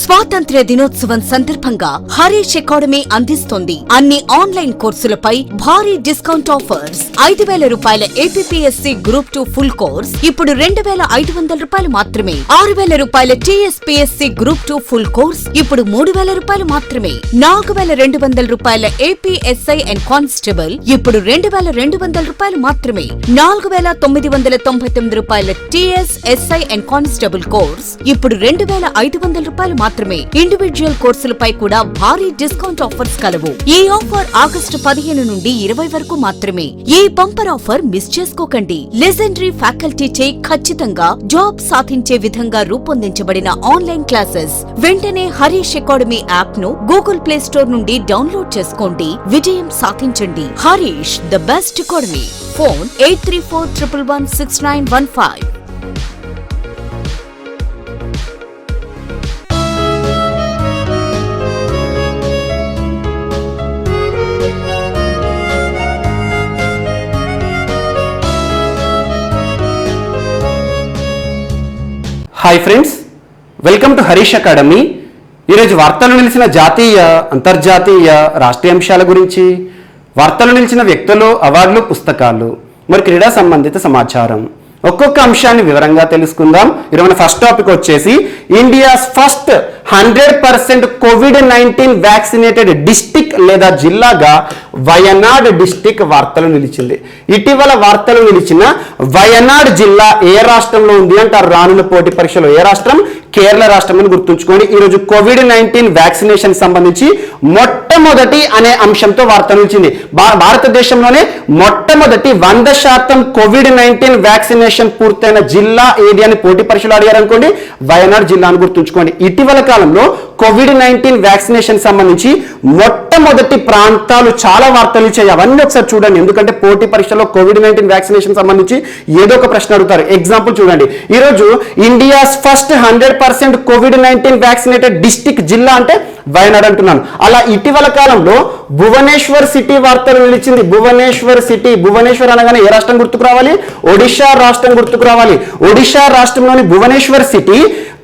స్వాతంత్ర్య దినోత్సవం సందర్భంగా హరీష్ అకాడమీ అందిస్తోంది అన్ని ఆన్లైన్ కోర్సులపై భారీ డిస్కౌంట్ ఆఫర్స్. 5,000 రూపాయల ఏపీఎస్సీ గ్రూప్ 2 ఫుల్ కోర్స్ ఇప్పుడు 2,500 రూపాయలు మాత్రమే. 6,000 రూపాయల టీఎస్పీఎస్సీ గ్రూప్ 2 ఫుల్ కోర్స్ ఇప్పుడు 3,000 రూపాయలు మాత్రమే. 4,200 రూపాయల ఏపీఎస్ఐ అండ్ కానిస్టేబుల్ ఇప్పుడు 2,200 రూపాయలు మాత్రమే. 4,999 రూపాయల టీఎస్ఎస్ఐ అండ్ కానిస్టేబుల్ కోర్స్ ఇప్పుడు 2,500 రూపాయలు మాత్రమే. ఇండివిడ్యువల్ కోర్సులపై కూడా భారీ డిస్కౌంట్ ఆఫర్స్ కలవు. ఈ ఆఫర్ ఆగస్టు 15 నుండి 20 వరకు మాత్రమే. ఈ బంపర్ ఆఫర్ మిస్ చేసుకోకండి. లెజెండరీ ఫ్యాకల్టీచే ఖచ్చితంగా జాబ్ సాధించే విధంగా రూపొందించబడిన ఆన్లైన్ క్లాసెస్. వెంటనే హరీష్ అకాడమీ యాప్ ను గూగుల్ ప్లే స్టోర్ నుండి డౌన్లోడ్ చేసుకోండి. విజయం సాధించండి. Harish the best academy. Phone 8341116915. Hi friends, welcome to Harish academy. ఈరోజు వార్తలు నిలిచిన జాతీయ, అంతర్జాతీయ, రాష్ట్రీయ అంశాల గురించి, వార్తలు నిలిచిన వ్యక్తులు, అవార్డులు, పుస్తకాలు, మరి క్రీడా సంబంధిత సమాచారం, ఒక్కొక్క అంశాన్ని వివరంగా తెలుసుకుందాం. ఈరోజు మన ఫస్ట్ టాపిక్ వచ్చేసి ఇండియాస్ ఫస్ట్ 100% కోవిడ్-19 వ్యాక్సినేటెడ్ డిస్టిక్ లేదా జిల్లాగా వయనాడ్ డిస్టిక్ వార్తలు నిలిచింది. ఇటీవల వార్తలు నిలిచిన వయనాడ్ జిల్లా ఏ రాష్ట్రంలో ఉంది అంటారు రానున్న పోటీ పరీక్షలో. ఏ రాష్ట్రం? కేరళ రాష్ట్రం అని గుర్తుంచుకోండి. ఈరోజు కోవిడ్-19 వ్యాక్సినేషన్ సంబంధించి మొట్టమొదటి అనే అంశంతో వార్త నిలిచింది. భారతదేశంలోనే మొట్టమొదటి 100% కోవిడ్-19 వ్యాక్సినేషన్ పూర్తయిన జిల్లా ఏది అని పోటీ పరీక్షలు అడిగారు అనుకోండి, వయనాడ్ జిల్లా అని గుర్తుంచుకోండి. ఇటీవల కాలంలో కోవిడ్-19 వ్యాక్సినేషన్ సంబంధించి మొట్టమొదటి ప్రాంతాలు చాలా వార్తలు ఇచ్చాయి. అవన్నీ ఒకసారి చూడండి, ఎందుకంటే పోటీ పరీక్షలో కోవిడ్-19 వ్యాక్సినేషన్ సంబంధించి ఏదో ఒక ప్రశ్న అడుగుతారు. ఎగ్జాంపుల్ చూడండి, ఈరోజు ఇండియాస్ ఫస్ట్ 100% కోవిడ్-19 వ్యాక్సినేటెడ్ డిస్టిక్ జిల్లా అంటే వయనాడ్ అంటున్నాను. అలా ఇటీవల కాలంలో భువనేశ్వర్ సిటీ వార్తలు నిలిచింది. భువనేశ్వర్ సిటీ, భువనేశ్వర్ అనగానే ఏ రాష్ట్రం గుర్తుకు రావాలి? ఒడిషా రాష్ట్రం గుర్తుకు రావాలి. ఒడిషా రాష్ట్రంలోని భువనేశ్వర్ సిటీ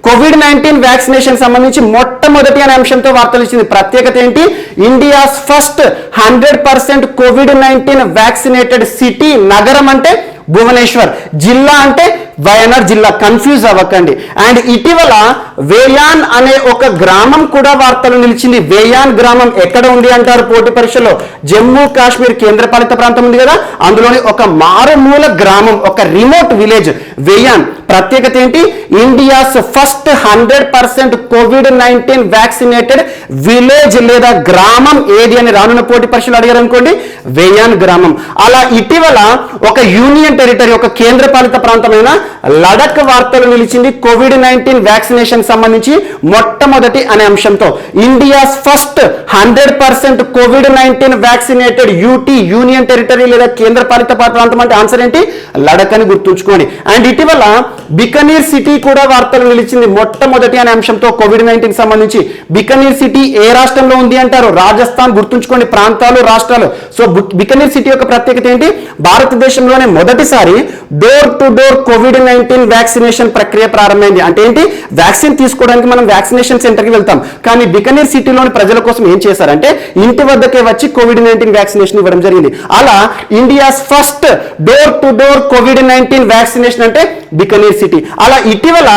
కోవిడ్-19 వ్యాక్సినేషన్ సంబంధించి మొట్టమొదటి అనే అంశంతో వార్తలు ఇచ్చింది. ప్రత్యేకత ఏంటి? ఇండియాస్ ఫస్ట్ 100% కోవిడ్-19 వ్యాక్సినేటెడ్ సిటీ, నగరం అంటే భువనేశ్వర్, జిల్లా అంటే వయనాడ్ జిల్లా. కన్ఫ్యూజ్ అవ్వకండి. అండ్ ఇటీవల వేయాన్ అనే ఒక గ్రామం కూడా వార్తలు నిలిచింది. వేయాన్ గ్రామం ఎక్కడ ఉంది అంటారు పోటీ పరీక్షలో? జమ్మూ కాశ్మీర్ కేంద్రపాలిత ప్రాంతం ఉంది కదా, అందులోని ఒక మారుమూల గ్రామం, ఒక రిమోట్ విలేజ్ వేయాన్. ప్రత్యేకత ఏంటి? ఇండియాస్ ఫస్ట్ 100% కోవిడ్-19 వ్యాక్సినేటెడ్ విలేజ్ లేదా గ్రామం ఏది అని రానున్న పోటీ పరీక్షలు అడిగారు అనుకోండి, వేయాన్ గ్రామం. అలా ఇటీవల ఒక యూనియన్ టెరిటరీ, ఒక కేంద్రపాలిత ప్రాంతమైన లడక్ వార్తలు నిలిచింది. కోవిడ్-19 వ్యాక్సినేషన్ సంబంధించి మొట్టమొదటి అనే అంశంతో. ఇండియాస్ ఫస్ట్ 100% కోవిడ్-19 వ్యాక్సినేటెడ్ యూటీ, యూనియన్ టెరిటరీ లేదా కేంద్రపాలిత ప్రాంతం అంటే ఆన్సర్ ఏంటి? లడక్ అని గుర్తుంచుకోండి. అండ్ ఇటీవల బికనీర్ సిటీ కూడా వార్తలు నిలిచింది. మొట్టమొదటి అనే అంశంతో కోవిడ్-19 సంబంధించి. బికనీర్ సిటీ ఏ రాష్ట్రంలో ఉంది అంటారు? రాజస్థాన్. గుర్తుంచుకోండి ప్రాంతాలు, రాష్ట్రాలు. సో బికనీర్ సిటీ యొక్క ప్రత్యేకత ఏంటి? భారతదేశంలోనే మొదటిసారి door to door COVID-19 vaccination ప్రక్రియ ప్రారంభమైంది. అంటే ఏంటి? వ్యాక్సిన్ తీసుకోవడానికి మనం వ్యాక్సినేషన్ సెంటర్కి వెళ్తాం, కానీ బికనీర్ సిటీలోని ప్రజల కోసం ఏం చేశారంటే ఇంటి వద్దకే వచ్చి కోవిడ్-19 వ్యాక్సినేషన్ ఇవ్వడం జరిగింది. అలా India's first door to door COVID-19 vaccination అంటే బికనీర్ సిటీ. అలా ఇటీవల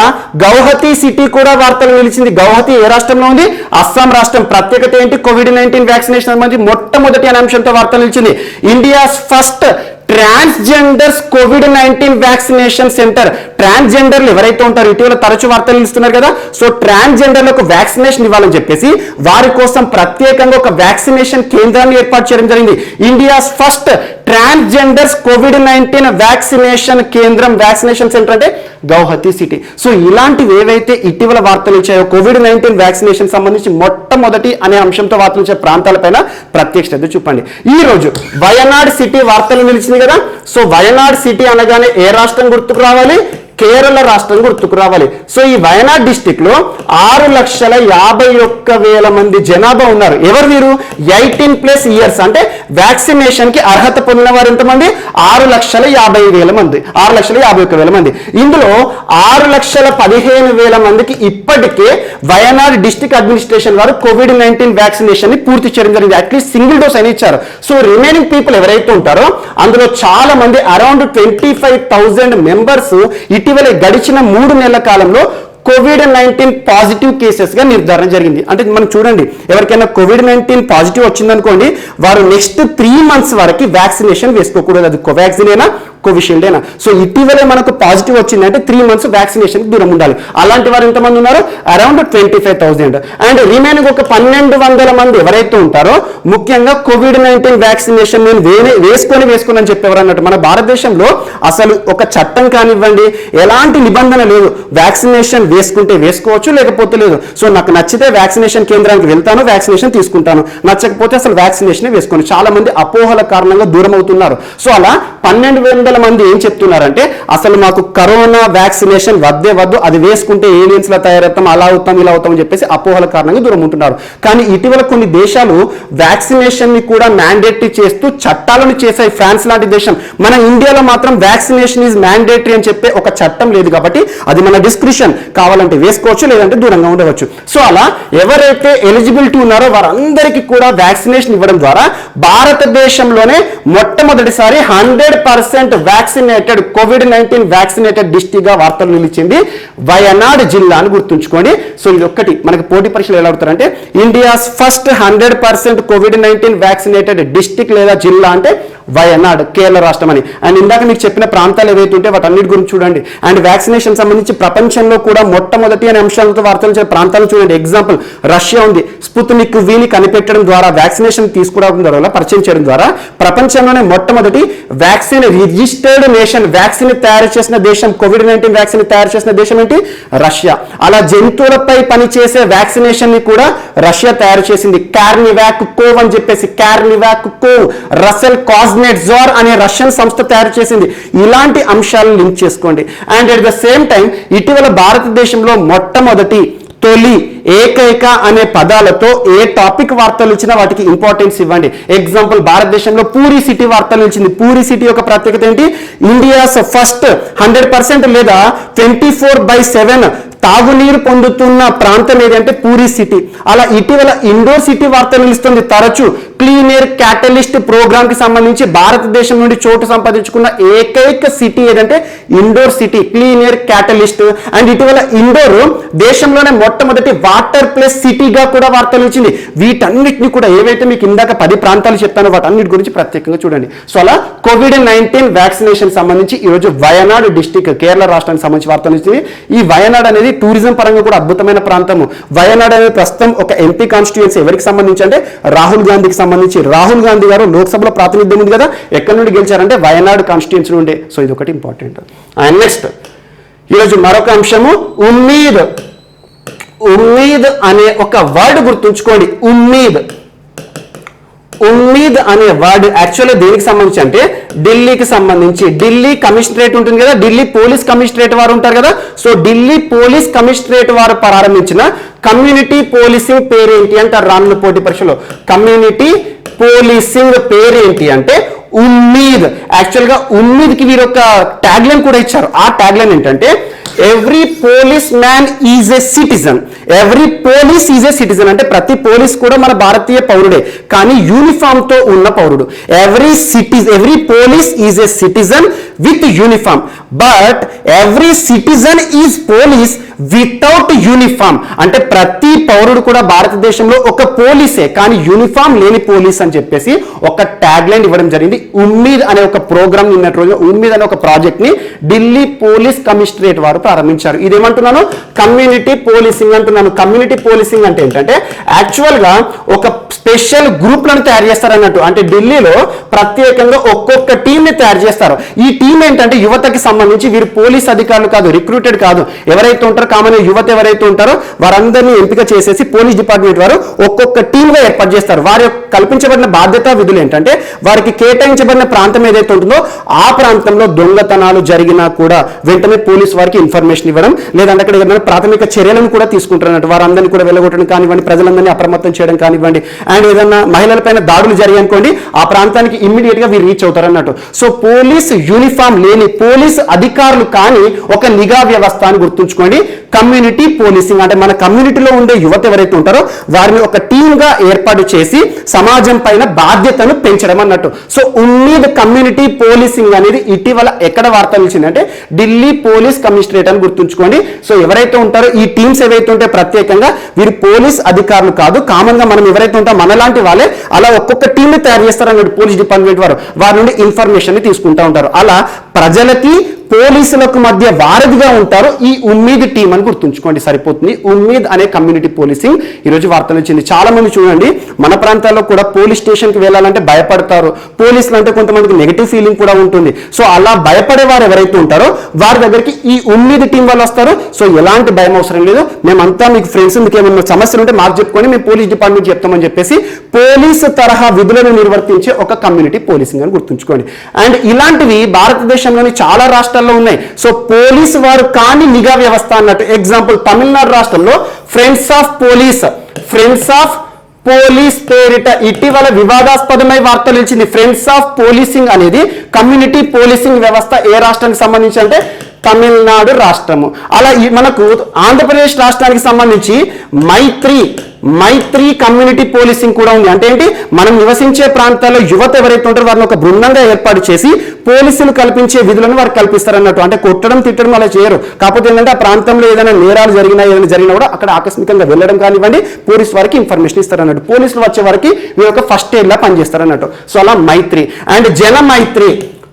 గౌహతి సిటీ కూడా వార్తలు నిలిచింది. గౌహతి ఏ రాష్ట్రంలో ఉంది? అస్సాం రాష్ట్రం. ప్రత్యేకత ఏంటి? కోవిడ్-19 వ్యాక్సినేషన్ సంబంధించి మొట్టమొదటి అనే అంశంతో వార్తలు నిలిచింది. ఇండియాస్ ఫస్ట్ ట్రాన్స్జెండర్స్ కోవిడ్-19 వ్యాక్సినేషన్ సెంటర్. ట్రాన్స్జెండర్లు ఎవరైతే ఉంటారో ఇటీవల తరచు వార్తలు ఇస్తున్నారు కదా, సో ట్రాన్స్జెండర్లకు వ్యాక్సినేషన్ ఇవ్వాలని చెప్పేసి వారి కోసం ప్రత్యేకంగా ఒక వ్యాక్సినేషన్ కేంద్రాన్ని ఏర్పాటు చేయడం జరిగింది. ఇండియాస్ ఫస్ట్ ట్రాన్స్జెండర్స్ కోవిడ్-19 వ్యాక్సినేషన్ కేంద్రం, వ్యాక్సినేషన్ సెంటర్ అంటే గౌహతి సిటీ. సో ఇలాంటివి ఏవైతే ఇటీవల వార్తలు ఇచ్చాయో కోవిడ్-19 వ్యాక్సినేషన్ సంబంధించి మొట్టమొదటి అనే అంశంతో వార్తలు ఇచ్చే ప్రాంతాలపైన ప్రత్యేక శ్రద్ధ చూపండి. ఈ రోజు వయనాడ్ సిటీ వార్తలు నిలిచింది కదా, సో వయనాడ్ సిటీ అనగానే ఏ రాష్ట్రం గుర్తుకు రావాలి? కేరళ రాష్ట్రం గుర్తుకు రావాలి. సో ఈ వయనాడ్ డిస్టిక్ లో 6,51,000 మంది జనాభా ఉన్నారు. ఎవరు వీరు? 18+ ఇయర్స్ అంటే వ్యాక్సినేషన్ కి అర్హత పొందిన వారు ఎంతమంది? 6,50,000 మంది, 6,51,000 మంది. ఇందులో 6,15,000 మందికి ఇప్పటికే వయనాడ్ డిస్టిక్ అడ్మినిస్ట్రేషన్ వారు COVID-19 వ్యాక్సినేషన్ ని పూర్తి చేయడం జరిగింది. అట్లీస్ట్ సింగిల్ డోస్ అయినా ఇచ్చారు. సో రిమైనింగ్ పీపుల్ ఎవరైతే ఉంటారో అందులో చాలా మంది అరౌండ్ 25,000 మెంబర్స్ ఇటీవల గడిచిన 3 నెలల కాలంలో COVID-19 పాజిటివ్ కేసెస్ గా నిర్ధారణ జరిగింది. అంటే మనం చూడండి, ఎవరికైనా COVID-19 పాజిటివ్ వచ్చిందనుకోండి, వారు నెక్స్ట్ 3 months వరకు వ్యాక్సినేషన్ వేసుకోకూడదు. అది కోవాక్సిన్ అయినా కోవిషీల్డ్ అయినా. సో ఇటీవలే మనకు పాజిటివ్ వచ్చిందంటే 3 months వ్యాక్సినేషన్ దూరం ఉండాలి. అలాంటి వారు ఎంతమంది ఉన్నారు? అరౌండ్ 25,000. అండ్ రిమైనింగ్ ఒక 1,200 మంది ఎవరైతే ఉంటారో ముఖ్యంగా COVID-19 వ్యాక్సినేషన్ నేను వేసుకొని అని చెప్పేవారు అన్నట్టు. మన భారతదేశంలో అసలు ఒక చట్టం కానివ్వండి, ఎలాంటి నిబంధన లేదు. వ్యాక్సినేషన్ వేసుకుంటే వేసుకోవచ్చు, లేకపోతే లేదు. సో నాకు నచ్చితే వ్యాక్సినేషన్ కేంద్రానికి వెళ్తాను, వ్యాక్సినేషన్ తీసుకుంటాను, నచ్చకపోతే అసలు వ్యాక్సినేషన్ వేసుకోను. చాలా మంది అపోహల కారణంగా దూరం అవుతున్నారు. సో అలా 1,200 మంది ఏం చెప్తున్నారంటే అసలు మాకు కరోనా వ్యాక్సినేషన్ వద్దు, అది వేసుకుంటే ఏలియన్స్ లా తయారవుతాం, అలా అవుతాం, ఇలా అవుతాం అని చెప్పేసి అపోహల కారణంగా దూరం ఉంటున్నారు. కానీ ఇటీవల కొన్ని దేశాలు వ్యాక్సినేషన్ ని కూడా మ్యాండేటరీ చేస్తూ చట్టాలను చేశాయి. ఫ్రాన్స్ లాంటి దేశం. మన ఇండియాలో మాత్రం వ్యాక్సినేషన్ ఈజ్ మ్యాండేటరీ అని చెప్పే ఒక చట్టం లేదు. కాబట్టి అది మన డిస్క్రిప్షన్, కావాలంటే వేసుకోవచ్చు, లేదంటే దూరంగా ఉండవచ్చు. సో అలా ఎవరైతే ఎలిజిబిలిటీ ఉన్నారో వారందరికీ కూడా వ్యాక్సినేషన్ ఇవ్వడం ద్వారా భారతదేశంలోనే మొట్టమొదటిసారి 100% వ్యాక్సినేటెడ్ COVID-19 వ్యాక్సినేటెడ్ డిస్ట్రిక్ట్ గా వార్తలు నిలిచింది వయనాడ్ జిల్లా అని గుర్తుంచుకోండి. సో ఇది ఒక్కటి మనకి పోటీ పరీక్షలు ఎలా అడుగుతారంటే India's first 100% COVID-19 vaccinated district లేదా జిల్లా అంటే వయనాడ్, కేరళ రాష్ట్రం అని. అండ్ ఇందాక మీకు చెప్పిన ప్రాంతాలు ఏవైతే ఉంటే వాటన్నిటి గురించి చూడండి. అండ్ వ్యాక్సినేషన్ సంబంధించి ప్రపంచంలో కూడా మొట్టమొదటి అనే అంశాలతో వార్తలు ప్రాంతాలు చూడండి. ఎగ్జాంపుల్ రష్యా ఉంది. స్పుత్నిక్ వీని కనిపెట్టడం ద్వారా, వ్యాక్సినేషన్ తీసుకురావడం ద్వారా, పరిచయం చేయడం ద్వారా ప్రపంచంలోనే మొట్టమొదటి వ్యాక్సిన్ రిజిస్టర్డ్ నేషన్, వ్యాక్సిన్ తయారు చేసిన దేశం, COVID-19 వ్యాక్సిన్ తయారు చేసిన దేశం ఏంటి? రష్యా. అలా జంతువులపై పనిచేసే వ్యాక్సినేషన్ ని కూడా రష్యా తయారు చేసింది. కార్నివాక్ కోవ్ అని చెప్పేసి, కార్నివాక్ కోవ్ రసెల్ కాజ్నెట్జార్ అనే రష్యన్ సంస్థ తయారు చేసింది. ఇలాంటి అంశాలను లింక్ చేసుకోండి. And at the same time ఇటీవల భారతదేశంలో మొట్టమొదటి, తొలి, ఏకైక అనే పదాలతో ఏ టాపిక్ వార్తలు ఇచ్చినా వాటికి ఇంపార్టెన్స్ ఇవ్వండి. ఎగ్జాంపుల్ భారతదేశంలో పూరి సిటీ వార్తలు ఇచ్చింది. పూరి సిటీ యొక్క ప్రత్యేకత ఏంటి? ఇండియాస్ ఫస్ట్ 100% లేదా 24/7 తాగునీరు పొందుతున్న ప్రాంతం ఏదంటే పూరి సిటీ. అలా ఇటీవల ఇండోర్ సిటీ వార్తలు నిలుస్తుంది. తరచు క్లీన్ ఎయిర్ క్యాటలిస్ట్ ప్రోగ్రామ్ కి సంబంధించి భారతదేశం నుండి చోటు సంపాదించుకున్న ఏకైక సిటీ ఏదంటే Indore city, clean air catalyst. And ఇటీవల ఇండోర్ దేశంలోనే మొట్టమొదటి వాటర్ ప్లస్ సిటీగా కూడా వార్తలు ఇచ్చింది. వీటన్నిటిని కూడా ఏవైతే మీకు ఇందాక 10 ప్రాంతాలు చెప్తానో వాటన్నిటి గురించి ప్రత్యేకంగా చూడండి. సో అలా COVID-19 వ్యాక్సినేషన్ సంబంధించి ఈరోజు వయనాడ్ డిస్టిక్, కేరళ రాష్ట్రానికి సంబంధించి వార్తలు ఇచ్చింది. ఈ వయనాడ్ అనేది టూరిజం పరంగా కూడా అద్భుతమైన ప్రాంతము. వయనాడ్ అనేది ప్రస్తుతం ఒక ఎంపీ కాన్స్టిట్యుయెన్సీ. ఎవరికి సంబంధించి అంటే రాహుల్ గాంధీకి సంబంధించి. రాహుల్ గాంధీ గారు లోక్సభలో ప్రాతినిధ్యం ఉంది కదా, ఎక్కడి నుండి గెలిచారంటే వయనాడ్ కాన్స్టిట్యుయెన్సీ నుండి. సో ఇది ఒకటి ఇంపార్టెంట్. అండ్ నెక్స్ట్ ఈరోజు మరొక అంశము ఉమ్మీద్. ఉమ్మీద్ అనే ఒక వర్డ్ గుర్తుంచుకోండి. ఉమ్మీద్ అనే వర్డ్ యాక్చువల్లీ దేనికి సంబంధించి అంటే ఢిల్లీకి సంబంధించి. ఢిల్లీ కమిషనరేట్ ఉంటుంది కదా, ఢిల్లీ పోలీస్ కమిషనరేట్ వారు ఉంటారు కదా. సో ఢిల్లీ పోలీస్ కమిషనరేట్ వారు ప్రారంభించిన కమ్యూనిటీ పోలీసింగ్ పేరేంటి అంటారు రానున్న పోటీ పరీక్షలో. కమ్యూనిటీ పోలీసింగ్ పేరేంటి అంటే ఉమ్మీద్. యాక్చువల్గా ఉమ్మీద్కి వీరు ఒక ట్యాగ్లైన్ కూడా ఇచ్చారు. ఆ ట్యాగ్లైన్ ఏంటంటే every police man is a citizen. Every police is a citizen అంటే ప్రతి పోలీస్ కూడా మన భారతీయ పౌరుడే, కానీ యూనిఫామ్ తో ఉన్న పౌరుడు. Every police is a citizen with uniform, but every citizen is police without uniform. అంటే ప్రతి పౌరుడు కూడా భారతదేశంలో ఒక పోలీసే, కానీ యూనిఫామ్ లేని పోలీస్ అని చెప్పేసి ఒక ట్యాగ్ లైన్ ఇవ్వడం జరిగింది. ఉమ్మీద్ అనే ఒక ప్రోగ్రామ్ నిన్నటి రోజు ఉమ్మీద్ అనే ఒక ప్రాజెక్ట్ ని ఢిల్లీ పోలీస్ కమిషనరేట్ వారు ప్రారంభించారు. ఇదేమంటున్నాను, కమ్యూనిటీ పోలీసింగ్ అంటున్నాను. కమ్యూనిటీ పోలీసింగ్ అంటే ఏంటంటే యాక్చువల్ గా ఒక స్పెషల్ గ్రూప్లను తయారు చేస్తారు అన్నట్టు. అంటే ఢిల్లీలో ప్రత్యేకంగా ఒక్కొక్క టీం ని తయారు చేస్తారు. ఈ టీం ఏంటంటే యువతకి సంబంధించి, వీరు పోలీస్ అధికారులు కాదు, రిక్రూటెడ్ కాదు, ఎవరైతే ఉంటారో కామన్ యువత ఎవరైతే ఉంటారో వారందరినీ ఎంపిక చేసేసి పోలీస్ డిపార్ట్మెంట్ వారు ఒక్కొక్క టీం గా ఏర్పాటు చేస్తారు. వారి కల్పించబడిన బాధ్యత విధులు ఏంటంటే వారికి కేటాయించబడిన ప్రాంతం ఏదైతే ఉంటుందో ఆ ప్రాంతంలో దొంగతనాలు జరిగినా కూడా వెంటనే పోలీస్ వారికి ఇన్ఫర్మేషన్ ఇవ్వడం, లేదంటే అక్కడ ఏదైనా ప్రాథమిక చర్యలను కూడా తీసుకుంటారు అన్నట్టు. వారందరినీ కూడా వెళ్ళగొట్టడం కానివ్వండి, ప్రజలందరినీ అప్రమత్తం చేయడం కానివ్వండి, అండ్ ఏదన్నా మహిళలపైన దాడులు జరిగాయి అనుకోండి ఆ ప్రాంతానికి ఇమ్మీడియట్ గా వీరు రీచ్ అవుతారు అన్నట్టు. సో పోలీస్ యూనిఫామ్ లేని పోలీస్ అధికారులు కానీ ఒక నిఘా వ్యవస్థ అని గుర్తుంచుకోండి. కమ్యూనిటీ పోలీసింగ్ అంటే మన కమ్యూనిటీలో ఉండే యువత ఎవరైతే ఉంటారో వారిని ఒక టీమ్ గా ఏర్పాటు చేసి సమాజం పైన బాధ్యతను పెంచడం అన్నట్టు. సో ఉమ్మీద్ కమ్యూనిటీ పోలీసింగ్ అనేది ఇటీవల ఎక్కడ వార్తలు ఇచ్చిందంటే ఢిల్లీ పోలీస్ కమిషనరేట్ అని గుర్తుంచుకోండి. సో ఎవరైతే ఉంటారో ఈ టీమ్స్ ఏవైతే ఉంటే ప్రత్యేకంగా వీరు పోలీస్ అధికారులు కాదు, కామన్ గా మనం ఎవరైతే ఉంటాం మనలాంటి వాళ్ళే అలా ఒక్కొక్క టీమ్ ని తయారు చేస్తారు అన్నట్టు. పోలీస్ డిపార్ట్మెంట్ వారి నుండి ఇన్ఫర్మేషన్ ని తీసుకుంటా ఉంటారు. అలా ప్రజలకి పోలీసులకు మధ్య వారధిగా ఉంటారు ఈ ఉమ్మీద్ టీం అని గుర్తుంచుకోండి, సరిపోతుంది. ఉమ్మీద్ అనే కమ్యూనిటీ పోలీసింగ్ ఈరోజు వార్తలు వచ్చింది. చాలా మంది చూడండి మన ప్రాంతాల్లో కూడా పోలీస్ స్టేషన్ కి వెళ్ళాలంటే భయపడతారు. పోలీసులు అంటే కొంతమందికి నెగిటివ్ ఫీలింగ్ కూడా ఉంటుంది. సో అలా భయపడే వారు ఎవరైతే ఉంటారో వారి దగ్గరికి ఈ ఉమ్మీద్ టీం వాళ్ళు వస్తారు. సో ఎలాంటి భయం అవసరం లేదు, మేమంతా మీకు ఫ్రెండ్స్, మీకు ఏమైనా సమస్యలు ఉంటే మాకు చెప్పుకొని మేము పోలీస్ డిపార్ట్మెంట్ చెప్తామని చెప్పేసి పోలీసు తరహా విధులను నిర్వర్తించే ఒక కమ్యూనిటీ పోలీసింగ్ అని గుర్తుంచుకోండి. అండ్ ఇలాంటివి భారతదేశంలోని చాలా రాష్ట్రాల్లో ఉన్నాయి. సో పోలీసు వారు కానీ నిఘా వ్యవస్థ అన్నట్టు. ఎగ్జాంపుల్ తమిళనాడు రాష్ట్రంలో ఫ్రెండ్స్ ఆఫ్ పోలీస్ పేరిట ఇటీవల వివాదాస్పదమై వార్తలు ఇచ్చింది. ఫ్రెండ్స్ ఆఫ్ పోలీసింగ్ అనేది కమ్యూనిటీ పోలీసింగ్ వ్యవస్థ ఏ రాష్ట్రానికి సంబంధించి అంటే తమిళనాడు రాష్ట్రము. అలా మనకు ఆంధ్రప్రదేశ్ రాష్ట్రానికి సంబంధించి మైత్రి కమ్యూనిటీ పోలీసింగ్ కూడా ఉంది. అంటే ఏంటి, మనం నివసించే ప్రాంతాల్లో యువత ఎవరైతే ఉంటారో వారిని ఒక బృందంగా ఏర్పాటు చేసి పోలీసులు కల్పించే విధులను వారు కల్పిస్తారు అన్నట్టు. అంటే కొట్టడం తిట్టడం అలా చేయరు. కాకపోతే ఏంటంటే ఆ ప్రాంతంలో ఏదైనా నేరాలు జరిగినా కూడా అక్కడ ఆకస్మికంగా వెళ్ళడం కానివ్వండి పోలీసు వారికి ఇన్ఫర్మేషన్ ఇస్తారు అన్నట్టు. పోలీసులు వచ్చే వారికి వీరు ఒక ఫస్ట్ ఎయిడ్ లా పనిచేస్తారు అన్నట్టు. సో అలా మైత్రి అండ్ జనమైత్రి.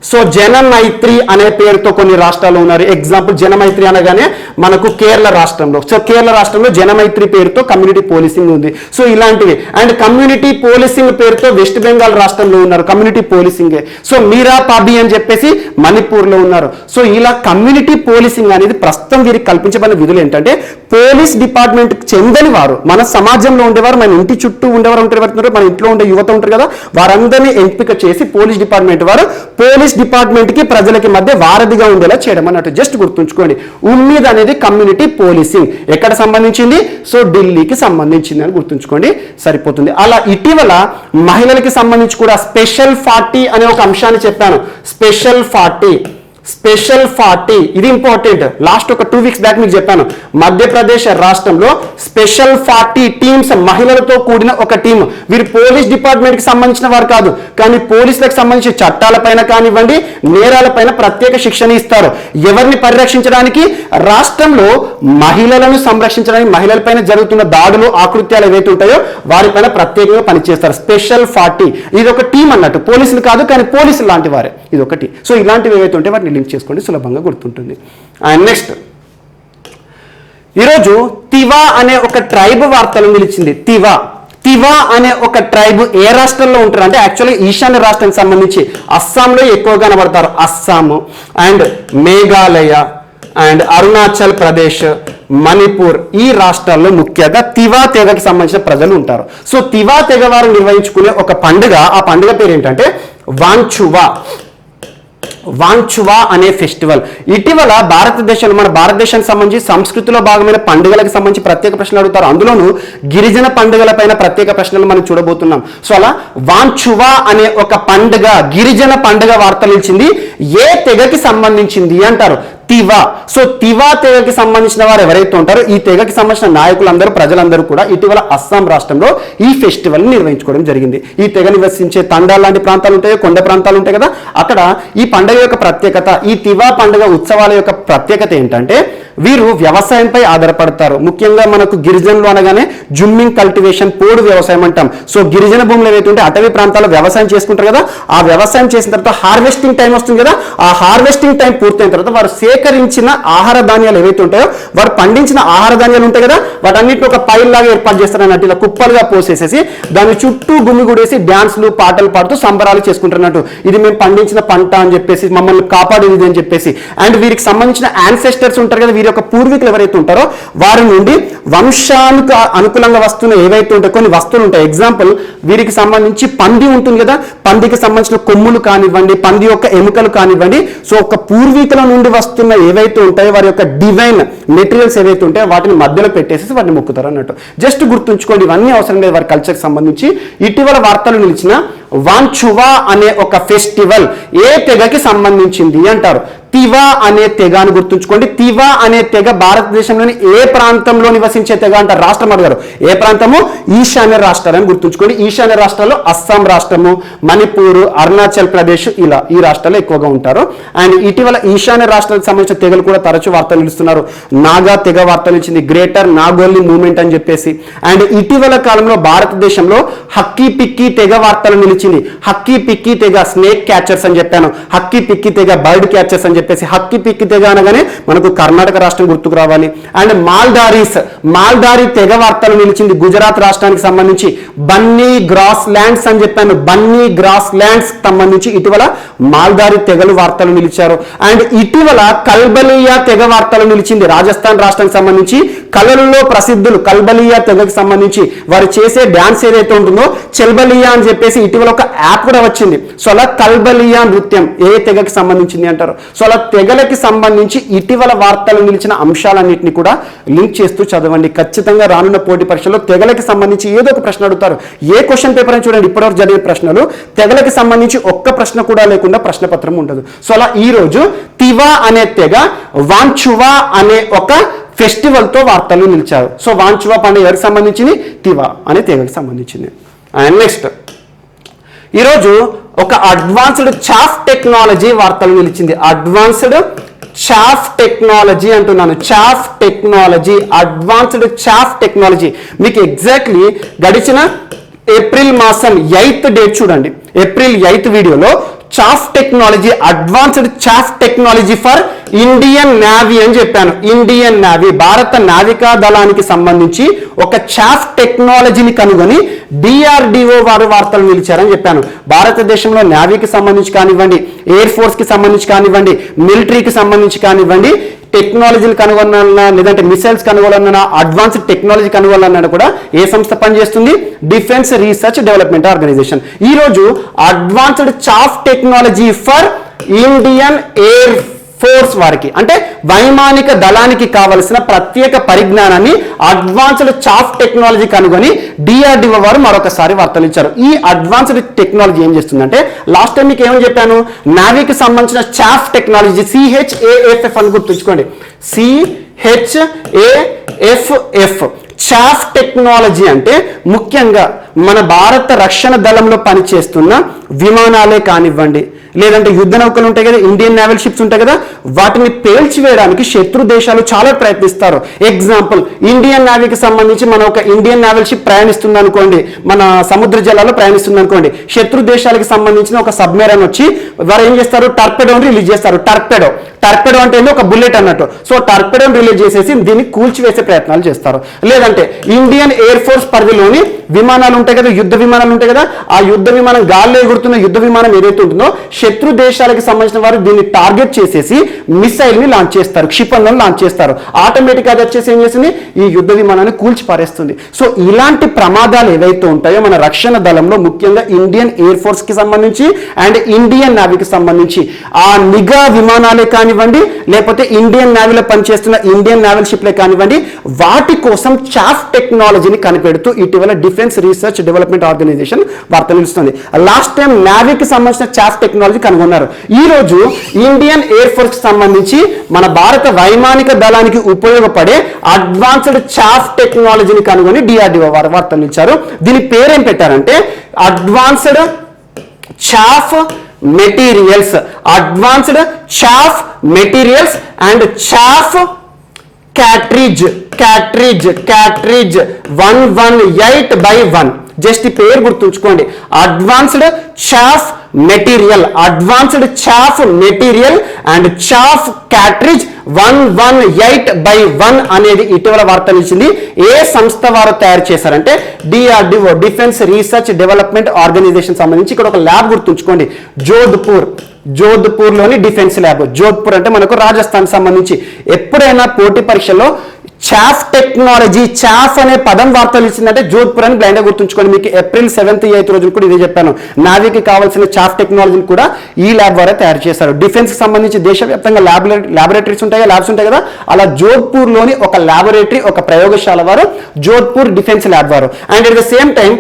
సో జనమైత్రి అనే పేరుతో కొన్ని రాష్ట్రాలు ఉన్నారు. ఎగ్జాంపుల్ జనమైత్రి అనగానే మనకు కేరళ రాష్ట్రంలో, సో కేరళ రాష్ట్రంలో జనమైత్రి పేరుతో కమ్యూనిటీ పోలీసింగ్ ఉంది. సో ఇలాంటివి. అండ్ కమ్యూనిటీ పోలీసింగ్ పేరుతో వెస్ట్ బెంగాల్ రాష్ట్రంలో ఉన్నారు కమ్యూనిటీ పోలీసింగ్. సో మీరా పాబి అని చెప్పేసి మణిపూర్ లో ఉన్నారు. సో ఇలా కమ్యూనిటీ పోలీసింగ్ అనేది ప్రస్తుతం వీరికి కల్పించబడిన విధులు ఏంటంటే పోలీస్ డిపార్ట్మెంట్ చెందని వారు, మన సమాజంలో ఉండేవారు, మన ఇంటి చుట్టూ ఉండేవారు ఉంటారు, మన ఇంట్లో ఉండే యువత ఉంటారు కదా, వారందరినీ ఎంపిక చేసి పోలీస్ డిపార్ట్మెంట్ వారు పోలీస్ డిపార్ట్మెంట్ కి ప్రజలకి మధ్య వారధిగా ఉండేలా చేయడం అన్నట్టు. జస్ట్ గుర్తుంచుకోండి, ఉమ్మీద్ అనేది కమ్యూనిటీ పోలీసింగ్ ఎక్కడ సంబంధించింది, సో ఢిల్లీకి సంబంధించింది అని గుర్తుంచుకోండి, సరిపోతుంది. అలా ఇటీవల మహిళలకి సంబంధించి కూడా స్పెషల్ 40 అనే ఒక అంశాన్ని చెప్పాను. స్పెషల్ 40 ఇది ఇంపార్టెంట్. లాస్ట్ ఒక 2 వీక్స్ బ్యాక్ మీకు చెప్పాను. మధ్యప్రదేశ్ రాష్ట్రంలో స్పెషల్ 40 టీమ్స్, మహిళలతో కూడిన ఒక టీం. వీరు పోలీస్ డిపార్ట్మెంట్ కి సంబంధించిన వారు కాదు, కానీ పోలీసులకు సంబంధించిన చట్టాలపైన కానివ్వండి నేరాలపైన ప్రత్యేక శిక్షణ ఇస్తారు. ఎవరిని పరిరక్షించడానికి, రాష్ట్రంలో మహిళలను సంరక్షించడానికి, మహిళలపైన జరుగుతున్న దాడులు ఆకృత్యాలు ఏవైతే ఉంటాయో వారిపైన ప్రత్యేకంగా పనిచేస్తారు. స్పెషల్ 40 ఇది ఒక టీం అన్నట్టు. పోలీసులు కాదు కానీ పోలీసులు లాంటి వారే ఇది ఒకటి. సో ఇలాంటివి ఏవైతే ఉంటే వాటిని లింక్ చేసుకోండి, సులభంగా గుర్తుంటుంది. అండ్ నెక్స్ట్ ఈరోజు తివా అనే ఒక ట్రైబ్ వార్తలు నిలిచింది. తివా అనే ఒక ట్రైబ్ ఏ రాష్ట్రంలో ఉంటారు అంటే యాక్చువల్గా ఈశాన్య రాష్ట్రానికి సంబంధించి అస్సాంలో ఎక్కువ కనబడతారు. అస్సాము అండ్ మేఘాలయ అండ్ అరుణాచల్ ప్రదేశ్, మణిపూర్ ఈ రాష్ట్రాల్లో ముఖ్యంగా తివా తెగకి సంబంధించిన ప్రజలు ఉంటారు. సో తివా తెగ వారు నిర్వహించుకునే ఒక పండుగ, ఆ పండుగ పేరు ఏంటంటే వాంచువా అనే ఫెస్టివల్. ఇటీవల భారతదేశంలో, మన భారతదేశానికి సంబంధించి సంస్కృతిలో భాగమైన పండుగలకు సంబంధించి ప్రత్యేక ప్రశ్నలు అడుగుతారు. అందులోనూ గిరిజన పండుగల పైన ప్రత్యేక ప్రశ్నలు మనం చూడబోతున్నాం. సో అలా వాంచువా అనే ఒక పండుగ, గిరిజన పండుగ వార్తలు ఇచ్చింది. ఏ తెగకి సంబంధించింది అంటారు, తివా. సో తివా తెగకి సంబంధించిన వారు ఎవరైతే ఉంటారో ఈ తెగకి సంబంధించిన నాయకులందరూ, ప్రజలందరూ కూడా ఇటీవల అస్సాం రాష్ట్రంలో ఈ ఫెస్టివల్ నిర్వహించుకోవడం జరిగింది. ఈ తెగ నివసించే తండాలు లాంటి ప్రాంతాలు ఉంటాయో, కొండ ప్రాంతాలు ఉంటాయి కదా, అక్కడ ఈ పండుగ యొక్క ప్రత్యేకత, ఈ తివా పండుగ ఉత్సవాల యొక్క ప్రత్యేకత ఏంటంటే వీరు వ్యవసాయంపై ఆధారపడతారు. ముఖ్యంగా మనకు గిరిజనులు అనగానే జుమ్మింగ్ కల్టివేషన్, పోడు వ్యవసాయం అంటాం. సో గిరిజన భూములు ఏవైతే ఉంటే అటవీ ప్రాంతాల్లో వ్యవసాయం చేసుకుంటారు కదా, ఆ వ్యవసాయం చేసిన తర్వాత హార్వెస్టింగ్ టైం వస్తుంది కదా, ఆ హార్వెస్టింగ్ టైం పూర్తయిన తర్వాత వారు సేకరించిన ఆహార ధాన్యాలు ఏవైతే ఉంటాయో వారు పండించిన ఆహార ధాన్యాలు ఉంటాయి కదా వాటన్నిటిని ఒక పైల్ లాగా ఏర్పాటు చేస్తారు అన్నట్టు, ఇలా కుప్పలుగా పోసేసేసి దాని చుట్టూ గుమిగూడేసి డ్యాన్స్లు పాటలు పాడుతూ సంబరాలు చేసుకుంటున్నట్టు. ఇది మేము పండించిన పంట అని చెప్పేసి, మమ్మల్ని కాపాడేది అని చెప్పేసి. అండ్ వీరికి సంబంధించిన యాన్సెస్టర్స్ ఉంటారు కదా, వీరి యొక్క పూర్వీకులు ఎవరైతే ఉంటారో వారి నుండి వంశానికి అనుకూలంగా వస్తున్న ఏవైతే ఉంటాయో కొన్ని వస్తువులు ఉంటాయి. ఎగ్జాంపుల్, వీరికి సంబంధించి పంది ఉంటుంది కదా, పందికి సంబంధించిన కొమ్ములు కానివ్వండి, పంది యొక్క ఎముకలు కానివ్వండి, సో ఒక పూర్వీకుల నుండి వస్తున్న ఏవైతే ఉంటాయో వారి యొక్క డివైన్ మెటీరియల్స్ ఏవైతే ఉంటాయో వాటిని మధ్యలో పెట్టేసి వాటిని మొక్కుతారు అన్నట్టు. జస్ట్ గుర్తుంచుకోండి, ఇవన్నీ అవసరం లేదు వారి కల్చర్కి సంబంధించి. ఇటీవల వార్తలు నిలిచిన వాంచువా అనే ఒక ఫెస్టివల్ ఏ తెగకి సంబంధించింది అంటారు. తివా అనే తెగ అని గుర్తుంచుకోండి. తివా అనే తెగ భారతదేశంలోని ఏ ప్రాంతంలో నివసించే తెగ అంటారు? రాష్ట్రం అడిగారు. ఏ ప్రాంతము? ఈశాన్య రాష్ట్రాలు అని గుర్తుంచుకోండి. ఈశాన్య రాష్ట్రాల్లో అస్సాం రాష్ట్రము, మణిపూర్, అరుణాచల్ ప్రదేశ్, ఇలా ఈ రాష్ట్రాల్లో ఎక్కువగా ఉంటారు. అండ్ ఇటీవల ఈశాన్య రాష్ట్రాలకు సంబంధించిన తెగలు కూడా తరచూ వార్తలు నిలుస్తున్నారు. నాగా తెగ వార్తలు ఇచ్చింది, గ్రేటర్ నాగోలి మూవ్మెంట్ అని చెప్పేసి. అండ్ ఇటీవల కాలంలో భారతదేశంలో హక్కీ పిక్కీ తెగ వార్తలు నిలిచింది. హక్కీ పిక్కీ తెగ స్నేక్ క్యాచర్స్ అని చెప్పాను, హక్కీ పిక్కీ తెగ బర్డ్ క్యాచర్స్ అని చెప్పేసి. హక్కీ పిక్కీ తెగ అనగానే మనకు కర్ణాటక రాష్ట్రం గుర్తుకు రావాలి. అండ్ మాల్దారీ తెగ వార్తలు నిలిచింది, గుజరాత్ రాష్ట్రానికి సంబంధించి. బన్నీ గ్రాస్ ల్యాండ్స్ అని చెప్పాను, బన్నీ గ్రాస్ ల్యాండ్స్ సంబంధించి ఇటీవల మాల్దారీ తెగలు వార్తలు నిలిచారు. అండ్ ఇటీవల కల్బలియా తెగ వార్తలు నిలిచింది, రాజస్థాన్ రాష్ట్రానికి సంబంధించి. కళలలో ప్రసిద్ధులు కల్బలియా తెగకి సంబంధించి వారు చేసే డాన్స్ ఏదైతే ఉంటుందో చెల్బలియా అని చెప్పేసి ఇటీవల ఒక యాప్ కూడా వచ్చింది. సో అలా కల్బలియా నృత్యం ఏ తెగకి సంబంధించింది అంటారు. సో అలా తెగలకి సంబంధించి ఇటీవల వార్తలు నిలిచిన అంశాలన్నింటినీ కూడా లింక్ చేస్తూ చదవండి. ఖచ్చితంగా రానున్న పోటీ పరీక్షలో తెగలకి సంబంధించి ఏదో ఒక ప్రశ్న అడుగుతారు. ఏ క్వశ్చన్ పేపర్ అని చూడండి, ఇప్పటివరకు జరిగే ప్రశ్నలు తెగలకి సంబంధించి ఒక్క ప్రశ్న కూడా లేకుండా ప్రశ్నపత్రం ఉండదు. సో అలా ఈ రోజు తివా అనే తెగ వాంచువా అనే ఒక ఫెస్టివల్ తో వార్తలు నిలిచారు. సో వాంచువా పండుగ ఎవరికి సంబంధించింది? తివా అనే తెగకి సంబంధించింది. అండ్ నెక్స్ట్ ఈరోజు ఒక అడ్వాన్స్డ్ చాఫ్ టెక్నాలజీ వార్తలు నిలిచింది. అడ్వాన్స్డ్ చాఫ్ టెక్నాలజీ అంటున్నాను, chaff technology, advanced chaff technology. మీకు ఎగ్జాక్ట్లీ గడిచిన ఏప్రిల్ మాసం 8th డేట్ చూడండి, ఏప్రిల్ 8th వీడియోలో chaff technology, advanced chaff technology for Indian navy అని చెప్పాను. ఇండియన్ నేవీ, భారత నావికా దళానికి సంబంధించి ఒక చాఫ్ టెక్నాలజీని కనుగొని డిఆర్డిఓ వారు వార్తలు నిలిచారని చెప్పాను. భారతదేశంలో నేవీకి సంబంధించి కానివ్వండి, ఎయిర్ ఫోర్స్ కి సంబంధించి కానివ్వండి, మిలిటరీకి సంబంధించి కానివ్వండి, టెక్నాలజీలు కనుగొనాలన్నా లేదంటే మిసైల్స్ కనుగొనాలన్నా, అడ్వాన్స్డ్ టెక్నాలజీ కనుగొనాలన్నా కూడా ఏ సంస్థ పనిచేస్తుంది? Defence research development organisation. ఈ రోజు advanced chaff technology for Indian air force వారికి, అంటే వైమానిక దళానికి కావలసిన ప్రత్యేక పరిజ్ఞానాన్ని అడ్వాన్స్డ్ చాఫ్ టెక్నాలజీ కనుగొని డిఆర్డిఓ వారు మరొకసారి వార్తలు ఇచ్చారు. ఈ అడ్వాన్స్డ్ టెక్నాలజీ ఏం చేస్తుందంటే, లాస్ట్ టైం మీకు ఏమని చెప్పాను, నావీకి సంబంధించిన చాఫ్ టెక్నాలజీ CHAFF అని గుర్తుంచుకోండి, CHAFF. చాఫ్ టెక్నాలజీ అంటే ముఖ్యంగా మన భారత రక్షణ దళంలో పనిచేస్తున్న విమానాలే కానివ్వండి, లేదంటే యుద్ధ నౌకలు ఉంటాయి కదా, ఇండియన్ నేవల్ షిప్స్ ఉంటాయి కదా, వాటిని పేల్చివేయడానికి శత్రు దేశాలు చాలా ప్రయత్నిస్తారు. ఎగ్జాంపుల్, ఇండియన్ నేవీకి సంబంధించి మన ఒక ఇండియన్ నేవల్ షిప్ ప్రయాణిస్తుంది అనుకోండి, మన సముద్ర జలాల్లో ప్రయాణిస్తుంది అనుకోండి, శత్రు దేశాలకు సంబంధించిన ఒక సబ్మెరైన్ వచ్చి వారు ఏం చేస్తారు? టర్పెడోని రిలీజ్ చేస్తారు. టర్పెడో అంటే ఒక బుల్లెట్ అన్నట్టు. సో టర్పెడోని రిలీజ్ చేసేసి దీన్ని కూల్చివేసే ప్రయత్నాలు చేస్తారు. లేదంటే ఇండియన్ ఎయిర్ ఫోర్స్ పరిధిలోని విమానాలు ఉంటాయి కదా, యుద్ధ విమానాలు ఉంటాయి కదా, ఆ యుద్ధ విమానం గాల్లో ఎగురుతున్న యుద్ధ విమానం ఏదైతే ఉంటుందో శత్రు దేశాలకు సంబంధించిన వారు దీన్ని టార్గెట్ చేసేసి మిసైల్ ని లాంచ్ చేస్తారు, క్షిపణులను లాంచ్ చేస్తారు. ఆటోమేటిక్ అది వచ్చేసి ఏం చేస్తుంది? ఈ యుద్ధ విమానాన్ని కూల్చి పారేస్తుంది. సో ఇలాంటి ప్రమాదాలు ఏవైతే ఉంటాయో మన రక్షణ దళంలో ముఖ్యంగా ఇండియన్ ఎయిర్ ఫోర్స్ కి సంబంధించి అండ్ ఇండియన్ నేవీకి సంబంధించి ఆ నిఘా విమానాలే కానివ్వండి, లేకపోతే ఇండియన్ నేవీలో పనిచేస్తున్న ఇండియన్ నేవల్ షిప్లే కానివ్వండి, వాటి కోసం చాఫ్ టెక్నాలజీని కనిపెడుతూ ఇటీవల డిఫెన్స్ రీసెర్చ్ డెవలప్మెంట్ ఆర్గనైజేషన్ వార్త నిలుస్తుంది. లాస్ట్ టైం నేవీకి సంబంధించిన చాఫ్ టెక్నాలజీ కనుగొన్నారు. ఈ రోజు ఇండియన్ ఎయిర్ ఫోర్స్ కి సంబంధించి మన భారత వైమానిక దళానికి ఉపయోగపడే అడ్వాన్స్డ్ చాఫ్ టెక్నాలజీని కనుగొని డిఆర్డిఓ వారు వార్తలు ఇచ్చారు. దీని పేరేం పెట్టారంటే advanced chaff materials, advanced chaff materials and chaff cartridge 118/1. Just ఈ పేరు గుర్తుంచుకోండి, advanced chaff material, advanced chaff material and chaff cartridge 118/1 అనేది ఇటీవల వార్త నిలిచింది. ఏ సంస్థ వారు తయారు చేశారంటే DRDO, defence research development organisation సంబంధించి. ఇక్కడ ఒక ల్యాబ్ గుర్తుంచుకోండి, జోధ్పూర్లోని డిఫెన్స్ ల్యాబ్. జోధ్పూర్ అంటే మనకు రాజస్థాన్ సంబంధించి. ఎప్పుడైనా పోటీ పరీక్షలో చాఫ్ టెక్నాలజీ, చాఫ్ అనే పదం వార్తలు ఇచ్చిందంటే జోధ్పూర్ అని బ్లైండ్ గా గుర్తుంచుకోండి. మీకు ఏప్రిల్ 7th 8th రోజున కూడా ఇదే చెప్పాను. నావీకి కావాల్సిన చాఫ్ టెక్నాలజీని కూడా ఈ ల్యాబ్ ద్వారా తయారు చేశారు. డిఫెన్స్ కి సంబంధించి దేశవ్యాప్తంగా ల్యాబొరేటరీస్ ఉంటాయి, ల్యాబ్స్ ఉంటాయి కదా, అలా జోధ్పూర్ లోని ఒక ల్యాబొరేటరీ, ఒక ప్రయోగశాల వారు జోధ్పూర్ డిఫెన్స్ ల్యాబ్ వారు. And at the same time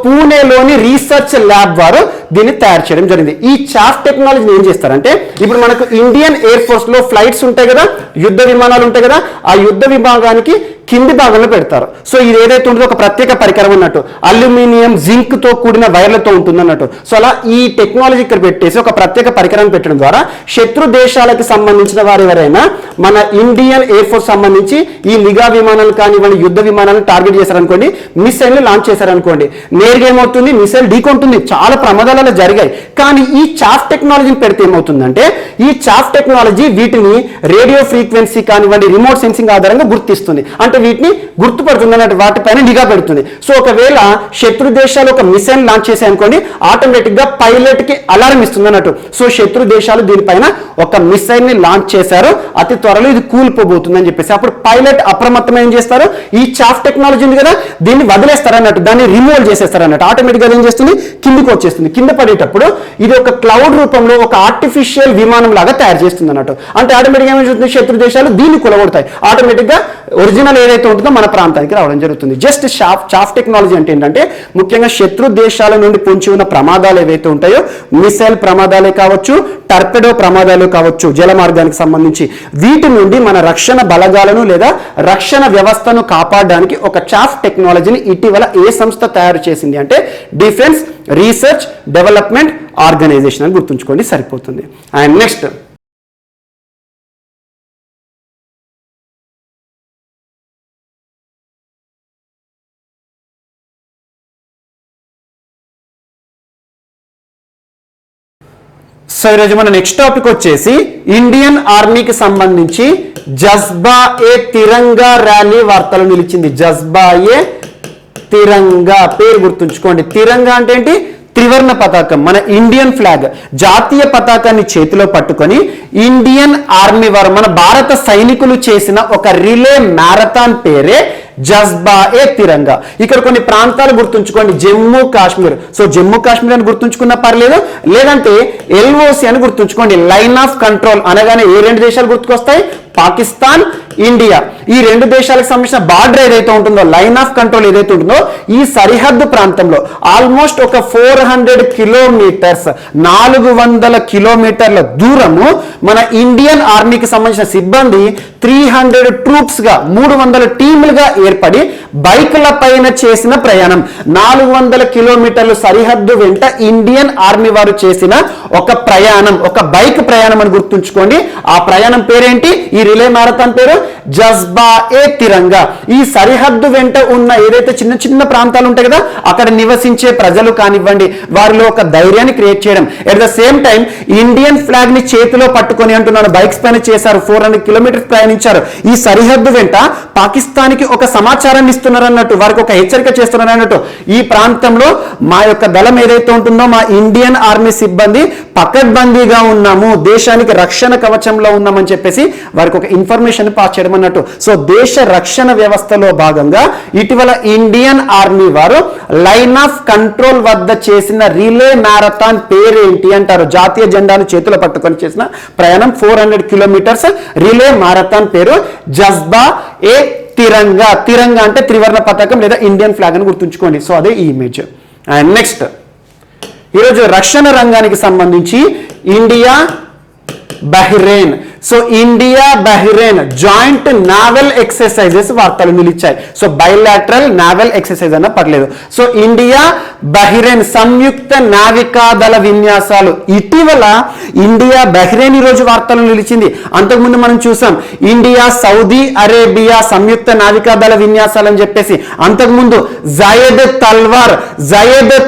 పూణేలోని రీసెర్చ్ ల్యాబ్ వారు దీన్ని తయారు చేయడం జరిగింది. ఈ చాఫ్ టెక్నాలజీని ఏం చేస్తారంటే, ఇప్పుడు మనకు ఇండియన్ ఎయిర్ ఫోర్స్ లో ఫ్లైట్స్ ఉంటాయి కదా, యుద్ధ విమానాలు ఉంటాయి కదా, ఆ యుద్ధ విభాగానికి కింది భాగంలో పెడతారు. సో ఇది ఏదైతే ఉంటుందో ఒక ప్రత్యేక పరికరం అన్నట్టు, అల్యూమినియం జింక్ తో కూడిన వైర్లతో ఉంటుంది అన్నట్టు. సో అలా ఈ టెక్నాలజీ ఇక్కడ పెట్టేసి ఒక ప్రత్యేక పరికరాన్ని పెట్టడం ద్వారా శత్రు దేశాలకు సంబంధించిన వారు ఎవరైనా మన ఇండియన్ ఎయిర్ ఫోర్స్ సంబంధించి ఈ నిఘా విమానాలు కానివ్వండి, యుద్ధ విమానాలను టార్గెట్ చేశారనుకోండి, మిసైల్ లాంచ్ చేశారనుకోండి, నేరుగా ఏమవుతుంది, మిసైల్ ఢీకొంటుంది. చాలా ప్రమాదాలు జరిగాయి. కానీ ఈ చాఫ్ టెక్నాలజీని పెడితే ఏమవుతుందంటే, ఈ చాఫ్ టెక్నాలజీ వీటిని రేడియో ఫ్రీక్వెన్సీ కానివ్వండి, రిమోట్ సెన్సింగ్ ఆధారంగా గుర్తిస్తుంది. అంటే వీటిని గుర్తుపడుతుంది అన్నట్టు, వాటిపైన నిఘా పెడుతుంది. సో ఒకవేళ శత్రు దేశాలు ఒక మిసైల్ లాంచ్ చేశాయి అనుకోండి, ఆటోమేటిక్ గా పైలట్ కి అలారం ఇస్తుంది అన్నట్టు. సో శత్రు దేశాలు దీనిపైన ఒక మిసైల్ ని లాంచ్ చేశారు, అతి త్వరలో ఇది కూలిపోబోతుంది అని చెప్పేసి అప్పుడు పైలట్ అప్రమత్తమై ఏం చేస్తారు, ఈ చాఫ్ టెక్నాలజీ ఉంది కదా దీన్ని వదిలేస్తారు అన్నట్టు, దాన్ని రిమూవ్ చేసేస్తారు అన్నట్టు. ఆటోమేటిక్ గా ఏం చేస్తుంది, కిందికి వచ్చేస్తుంది. కింద పడేటప్పుడు ఇది ఒక క్లౌడ్ రూపంలో ఒక ఆర్టిఫిషియల్ విమానం లాగా తయారు చేస్తుంది అన్నట్టు. అంటే ఆటోమేటిక్ ఏమైంది, శత్రు దేశాలు దీన్ని కొలగొడతాయి. ఆటోమేటిక్ గా ఒరిజినల్ ఏదైతే ఉంటుందో మన ప్రాంతానికి రావడం జరుగుతుంది. జస్ట్ చాఫ్ టెక్నాలజీ అంటే ఏంటంటే, ముఖ్యంగా శత్రు దేశాల నుండి పొంచి ఉన్న ప్రమాదాలు ఏవైతే ఉంటాయో, మిసైల్ ప్రమాదాలే కావచ్చు, టర్పెడో ప్రమాదాలు కావచ్చు, జల మార్గానికి సంబంధించి, వీటి నుండి మన రక్షణ బలగాలను లేదా రక్షణ వ్యవస్థను కాపాడడానికి ఒక చాఫ్ టెక్నాలజీని ఇటీవల ఏ సంస్థ తయారు చేసింది అంటే డిఫెన్స్ రీసెర్చ్ డెవలప్మెంట్ ఆర్గనైజేషన్ అని గుర్తుంచుకోండి, సరిపోతుంది. అండ్ నెక్స్ట్, సో ఈరోజు మన నెక్స్ట్ టాపిక్ వచ్చేసి ఇండియన్ ఆర్మీకి సంబంధించి జజ్బా ఏ తిరంగా ర్యాలీ వార్తలు నిలిచింది. జజ్బా ఏ తిరంగా పేరు గుర్తుంచుకోండి. తిరంగా అంటే ఏంటి, త్రివర్ణ పతాకం, మన ఇండియన్ ఫ్లాగ్, జాతీయ పతాకాన్ని చేతిలో పట్టుకొని ఇండియన్ ఆర్మీ వారు, మన భారత సైనికులు చేసిన ఒక రిలే మ్యారథాన్ పేరే జజ్బా ఏ తిరంగా. ఇక్కడ కొన్ని ప్రాంతాలు గుర్తుంచుకోండి, జమ్మూ కాశ్మీర్. సో జమ్మూ కాశ్మీర్ అని గుర్తుంచుకున్నా పర్లేదు, లేదంటే LOC అని గుర్తుంచుకోండి, లైన్ ఆఫ్ కంట్రోల్. అనగానే ఏ రెండు దేశాలు గుర్తుకొస్తాయి, పాకిస్తాన్, ఇండియా. ఈ రెండు దేశాలకు సంబంధించిన బార్డర్ ఏదైతే ఉంటుందో, లైన్ ఆఫ్ కంట్రోల్ ఏదైతే ఉంటుందో, ఈ సరిహద్దు ప్రాంతంలో ఆల్మోస్ట్ ఒక 400 కిలోమీటర్స్, 400 కిలోమీటర్ల దూరము మన ఇండియన్ ఆర్మీకి సంబంధించిన సిబ్బంది 300 ట్రూప్స్ గా, 300 టీములుగా ఏర్పడి బైకుల పైన చేసిన ప్రయాణం. 400 కిలోమీటర్లు సరిహద్దు వెంట ఇండియన్ ఆర్మీ వారు చేసిన ఒక ప్రయాణం, ఒక బైక్ ప్రయాణం అని గుర్తుంచుకోండి. ఆ ప్రయాణం పేరేంటి, ఈ రిలే మ్యారథాన్ పేరు జజ్బా ఏ తిరంగా. ఈ సరిహద్దు వెంట ఉన్న ఏదైతే చిన్న చిన్న ప్రాంతాలు ఉంటాయి కదా, అక్కడ నివసించే ప్రజలు కానివ్వండి, వారిలో ఒక ధైర్యాన్ని క్రియేట్ చేయడం. At the same time Indian flag ని చేతిలో పట్టుకొని అంటున్నాను, బైక్స్ పైన చేశారు, 400 కిలోమీటర్స్ ప్రయాణించారు. ఈ సరిహద్దు వెంట పాకిస్తాన్కి ఒక సమాచారాన్ని ఇస్తున్నారు అన్నట్టు, వారికి ఒక హెచ్చరిక చేస్తున్నారు అన్నట్టు. ఈ ప్రాంతంలో మా యొక్క దళం ఏదైతే ఉంటుందో, మా ఇండియన్ ఆర్మీ సిబ్బంది పకడ్బందీగా ఉన్నాము, దేశానికి రక్షణ కవచంలో ఉన్నామని చెప్పేసి వారికి ఒక ఇన్ఫర్మేషన్ పాస్ చేయడం అన్నట్టు. సో దేశ రక్షణ వ్యవస్థలో భాగంగా ఇటీవల ఇండియన్ ఆర్మీ వారు లైన్ ఆఫ్ కంట్రోల్ వద్ద చేసిన రిలే మ్యారథాన్ పేరేంటి అంటారు. జాతీయ జెండాను చేతిలో పట్టుకొని చేసిన ప్రయాణం 400 కిలోమీటర్స్ రిలే మ్యారథాన్ పేరు జజ్బా ఏ తిరంగా. తిరంగా అంటే త్రివర్ణ పతాకం లేదా ఇండియన్ ఫ్లాగ్ అని గుర్తుంచుకోండి. సో అదే ఈ ఇమేజ్. అండ్ నెక్స్ట్, ఈరోజు రక్షణ రంగానికి సంబంధించి India Bahrain, so India Bahrain joint naval exercises వార్తలు నిలిచాయి. సో బైలాటరల్ నావల్ ఎక్సర్సైజ్ అన్న పర్లేదు. సో ఇండియా బహ్రెయిన్ సంయుక్త నావికాదళ విన్యాసాలు. ఇటీవల ఇండియా బహ్రెయిన్ ఈ రోజు వార్తలు నిలిచింది. అంతకుముందు మనం చూసాం ఇండియా సౌదీ అరేబియా సంయుక్త నావికాదళ విన్యాసాలు అని చెప్పేసి. అంతకుముందు జయద్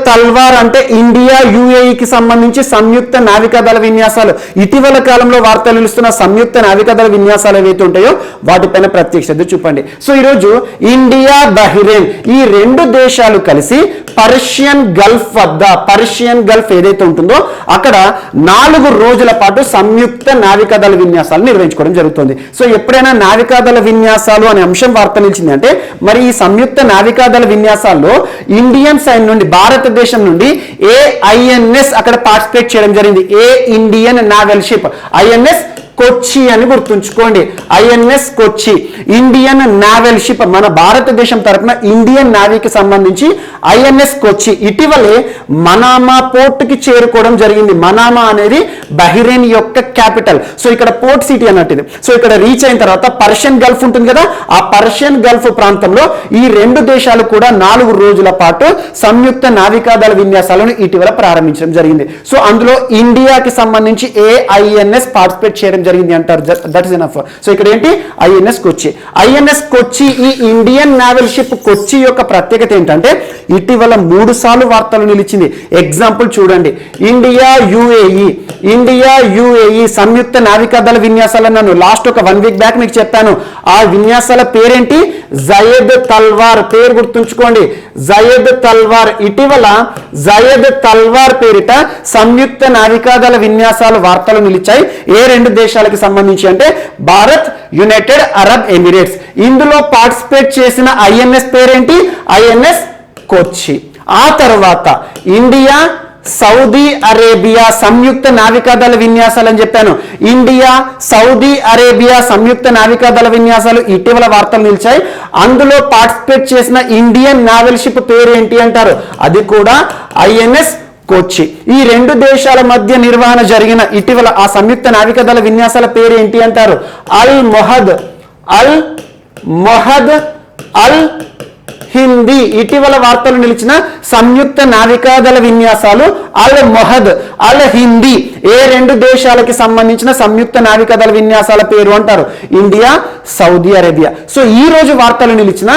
తల్వార్ అంటే ఇండియా యుఏఈకి సంబంధించి సంయుక్త నావికాదళ విన్యాసాలు. ఇటీవల కాలంలో వార్తలు నిలుస్తున్న సంయుక్త నావికాదళ విన్యాసాలు ఏవైతే ఉంటాయో వాటిపైన ప్రత్యేక శ్రద్ధ చూపండి. సో ఈరోజు ఇండియా బహ్రెయిన్ ఈ రెండు దేశాలు కలిసి పర్షియన్ గల్ఫ్ ఏదైతే ఉంటుందో అక్కడ 4 రోజుల పాటు సంయుక్త నావికాదళ విన్యాసాలు నిర్వహించుకోవడం జరుగుతుంది. సో ఎప్పుడైనా నావికాదళ విన్యాసాలు అనే అంశం వార్త నిలిచింది అంటే మరి ఈ సంయుక్త నావికాదళ విన్యాసాల్లో ఇండియన్ సైన్ నుండి భారతదేశం నుండి ఐఎన్ఎస్ అక్కడ పార్టిసిపేట్ చేయడం జరిగింది. ఇండియన్ నావల్ షిప్ ఐఎన్ఎస్ కొచ్చి అని గుర్తుంచుకోండి. ఐఎన్ఎస్ కొచ్చి ఇండియన్ నావల్ షిప్ మన భారతదేశం తరపున ఇండియన్ నావీకి సంబంధించి ఐఎన్ఎస్ కొచ్చి ఇటీవలే మనామా పోర్టుకి చేరుకోవడం జరిగింది. మనామా అనేది బహ్రెయిన్ యొక్క క్యాపిటల్. సో ఇక్కడ పోర్ట్ సిటీ అన్నట్టు ఇది. సో ఇక్కడ రీచ్ అయిన తర్వాత పర్షియన్ గల్ఫ్ ఉంటుంది కదా, ఆ పర్షియన్ గల్ఫ్ ప్రాంతంలో ఈ రెండు దేశాలు కూడా 4 రోజుల పాటు సంయుక్త నావికాదళ విన్యాసాలను ఇటీవల ప్రారంభించడం జరిగింది. సో అందులో ఇండియాకి సంబంధించి ఐఎన్ఎస్ పార్టిసిపేట్ చేయడం జరిగింది అంటారు. That is enough. సో ఇక్కడ ఏంటి ఐఎన్ఎస్ కొచ్చి ఈ ఇండియన్ నావల్ షిప్ కొచ్చి యొక్క ప్రత్యేకత ఏంటంటే ఇటీవల 3 సార్లు వార్తలు నిలిచింది. ఎగ్జాంపుల్ చూడండి, ఇండియా యుఏఈ సంయుక్త నావికాదళ విన్యాసాలను నన్ను లాస్ట్ ఒక 1 వీక్ బ్యాక్ మీకు చెప్పాను. ఆ విన్యాసాల పేరేంటి? జయద్ తల్వార్. పేరు గుర్తుంచుకోండి, జయద్ తల్వార్. ఇటీవల జయద్ తల్వార్ పేరిట సంయుక్త నావికాదళ విన్యాసాలు వార్తలు నిలిచాయి. ఏ 2 దేశాలకు సంబంధించి అంటే భారత్, యునైటెడ్ అరబ్ ఎమిరేట్స్. ఇందులో పార్టిసిపేట్ చేసిన ఐఎన్ఎస్ పేరేంటి? ఐఎన్ఎస్ కొచ్చి. ఆ తర్వాత ఇండియా సౌదీ అరేబియా సంయుక్త నావికాదళ విన్యాసాలు అని చెప్పాను. ఇండియా సౌదీ అరేబియా సంయుక్త నావికాదళ విన్యాసాలు ఇటీవల వార్తలు నిలిచాయి. అందులో పార్టిసిపేట్ చేసిన ఇండియన్ నావల్ షిప్ పేరు ఏంటి అంటారు? అది కూడా ఐఎన్ఎస్ కొచ్చి. ఈ 2 దేశాల మధ్య నిర్వహణ జరిగిన ఇటీవల ఆ సంయుక్త నావికాదళ విన్యాసాల పేరు ఏంటి అంటారు? అల్ మొహద్ అల్ హిందీ. ఇటీవల వార్తలు నిలిచిన సంయుక్త నావికాదళ విన్యాసాలు అల్ మొహద్ అల్ హిందీ. ఏ 2 దేశాలకి సంబంధించిన సంయుక్త నావికాదళ విన్యాసాల పేరు అంటారు? India Saudi Arabia. సో ఈ రోజు వార్తలు నిలిచిన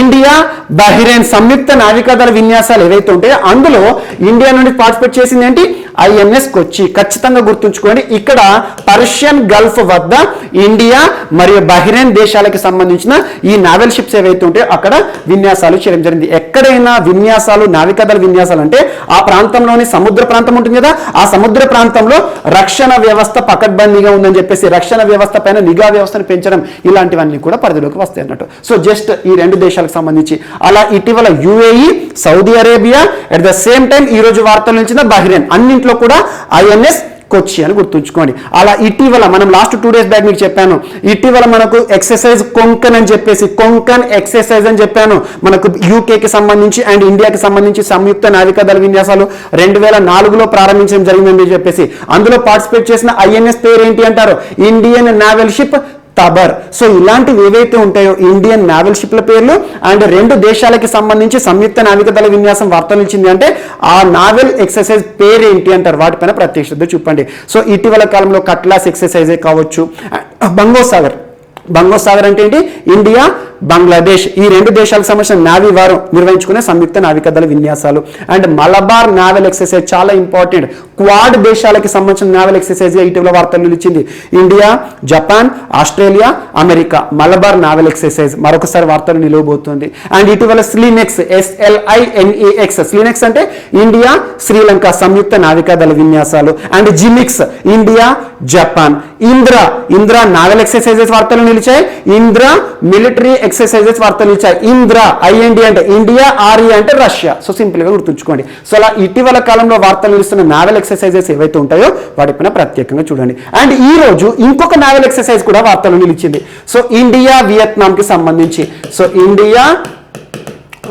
ఇండియా బహ్రెయిన్ సంయుక్త నావికాదళ విన్యాసాలు ఏవైతే ఉంటాయో అందులో ఇండియా నుండి పార్టిసిపేట్ చేసింది ఏంటి? ఐఎన్ఎస్ కొచ్చి. ఖచ్చితంగా గుర్తుంచుకోండి, ఇక్కడ పర్షియన్ గల్ఫ్ వద్ద ఇండియా మరియు బహ్రెయిన్ దేశాలకు సంబంధించిన ఈ నావల్ షిప్స్ ఏవైతే ఉంటాయో అక్కడ విన్యాసాలు చేయడం జరిగింది. ఎక్కడైనా విన్యాసాలు నావికాదళ విన్యాసాలు అంటే ఆ ప్రాంతంలోని సముద్ర ప్రాంతం ఉంటుంది కదా, ఆ సముద్ర ప్రాంతంలో రక్షణ వ్యవస్థ పకడ్బందీగా ఉందని చెప్పేసి రక్షణ వ్యవస్థ పైన నిఘా వ్యవస్థను పెంచడం ఇలాంటివన్నీ కూడా పరిధిలోకి వస్తాయి అన్నట్టు. సో జస్ట్ ఈ 2 దేశాలకు సంబంధించి అలా ఇటీవల UAE, Saudi Arabia, at the same time ఈ రోజు వార్తలు నిలిచిన బహ్రెయిన్ అన్నింటిలో కూడా ఐఎన్ఎస్ కొచ్చి అని గుర్తుంచుకోండి. అలా ఇటీవల మనం లాస్ట్ 2 డేస్ బ్యాక్ మీకు చెప్పాను, ఇటీవల మనకు ఎక్సర్సైజ్ కొంకన్ అని చెప్పేసి కొంకన్ ఎక్సర్సైజ్ అని చెప్పాను. మనకు యూకేకి సంబంధించి అండ్ ఇండియాకి సంబంధించి సంయుక్త నావికాదళ విన్యాసాలు 2004లో ప్రారంభించడం జరిగిందని చెప్పేసి అందులో పార్టిసిపేట్ చేసిన ఐఎన్ఎస్ పేరు ఏంటి అంటారు? Indian naval ship Tabar. So ఇలాంటివి ఏవైతే ఉంటాయో ఇండియన్ నావల్ షిప్ల పేర్లు అండ్ 2 దేశాలకి సంబంధించి సంయుక్త నావికాదళ విన్యాసం వార్తలు ఇచ్చింది అంటే ఆ నావల్ ఎక్సర్సైజ్ పేరు ఏంటి అంటారు? వాటిపైన ప్రత్యేక శ్రద్ధ చూపండి. సో ఇటీవల కాలంలో కట్లాస్ ఎక్సర్సైజే కావచ్చు, బంగోసాగర్ అంటే ఏంటి? ఇండియా బంగ్లాదేశ్ ఈ 2 దేశాలకు సంబంధించిన నావీ వారు నిర్వహించుకునే సంయుక్త నావికాదళ విన్యాసాలు. అండ్ మలబార్ నావల్ ఎక్సర్సైజ్ చాలా ఇంపార్టెంట్. క్వాడ్ దేశాలకి సంబంధించిన నావల్ ఎక్సర్సైజ్ ఇటీవల వార్తలు నిలిచింది. India, Japan, Australia, America Malabar naval exercise మరొకసారి వార్తలు నిలవబోతుంది. అండ్ ఇటీవల స్లీనెక్స్ SLINEX స్లీనెక్స్ అంటే ఇండియా శ్రీలంక సంయుక్త నావికాదళ విన్యాసాలు. And JIMEX India Japan. Indra naval exercises వార్తలు నిలిచాయి. ఇంద్రా మిలిటరీ ఎక్సర్సైజెస్ వార్తలు ఇచ్చాయి. ఇంద్రా IND అంటే ఇండియా, RE అంటే రష్యా. సో సింపుల్ గా గుర్తుంచుకోండి. సో అలా ఇటీవల కాలంలో వార్తలు నిలుస్తున్న నావల్ ఎక్సర్సైజెస్ ఏవైతే ఉంటాయో వాటిపైన ప్రత్యేకంగా చూడండి. అండ్ ఈ రోజు ఇంకొక నావల్ ఎక్సర్సైజ్ కూడా వార్తలు నిలిచింది. సో ఇండియా వియత్నాం కి సంబంధించి. సో ఇండియా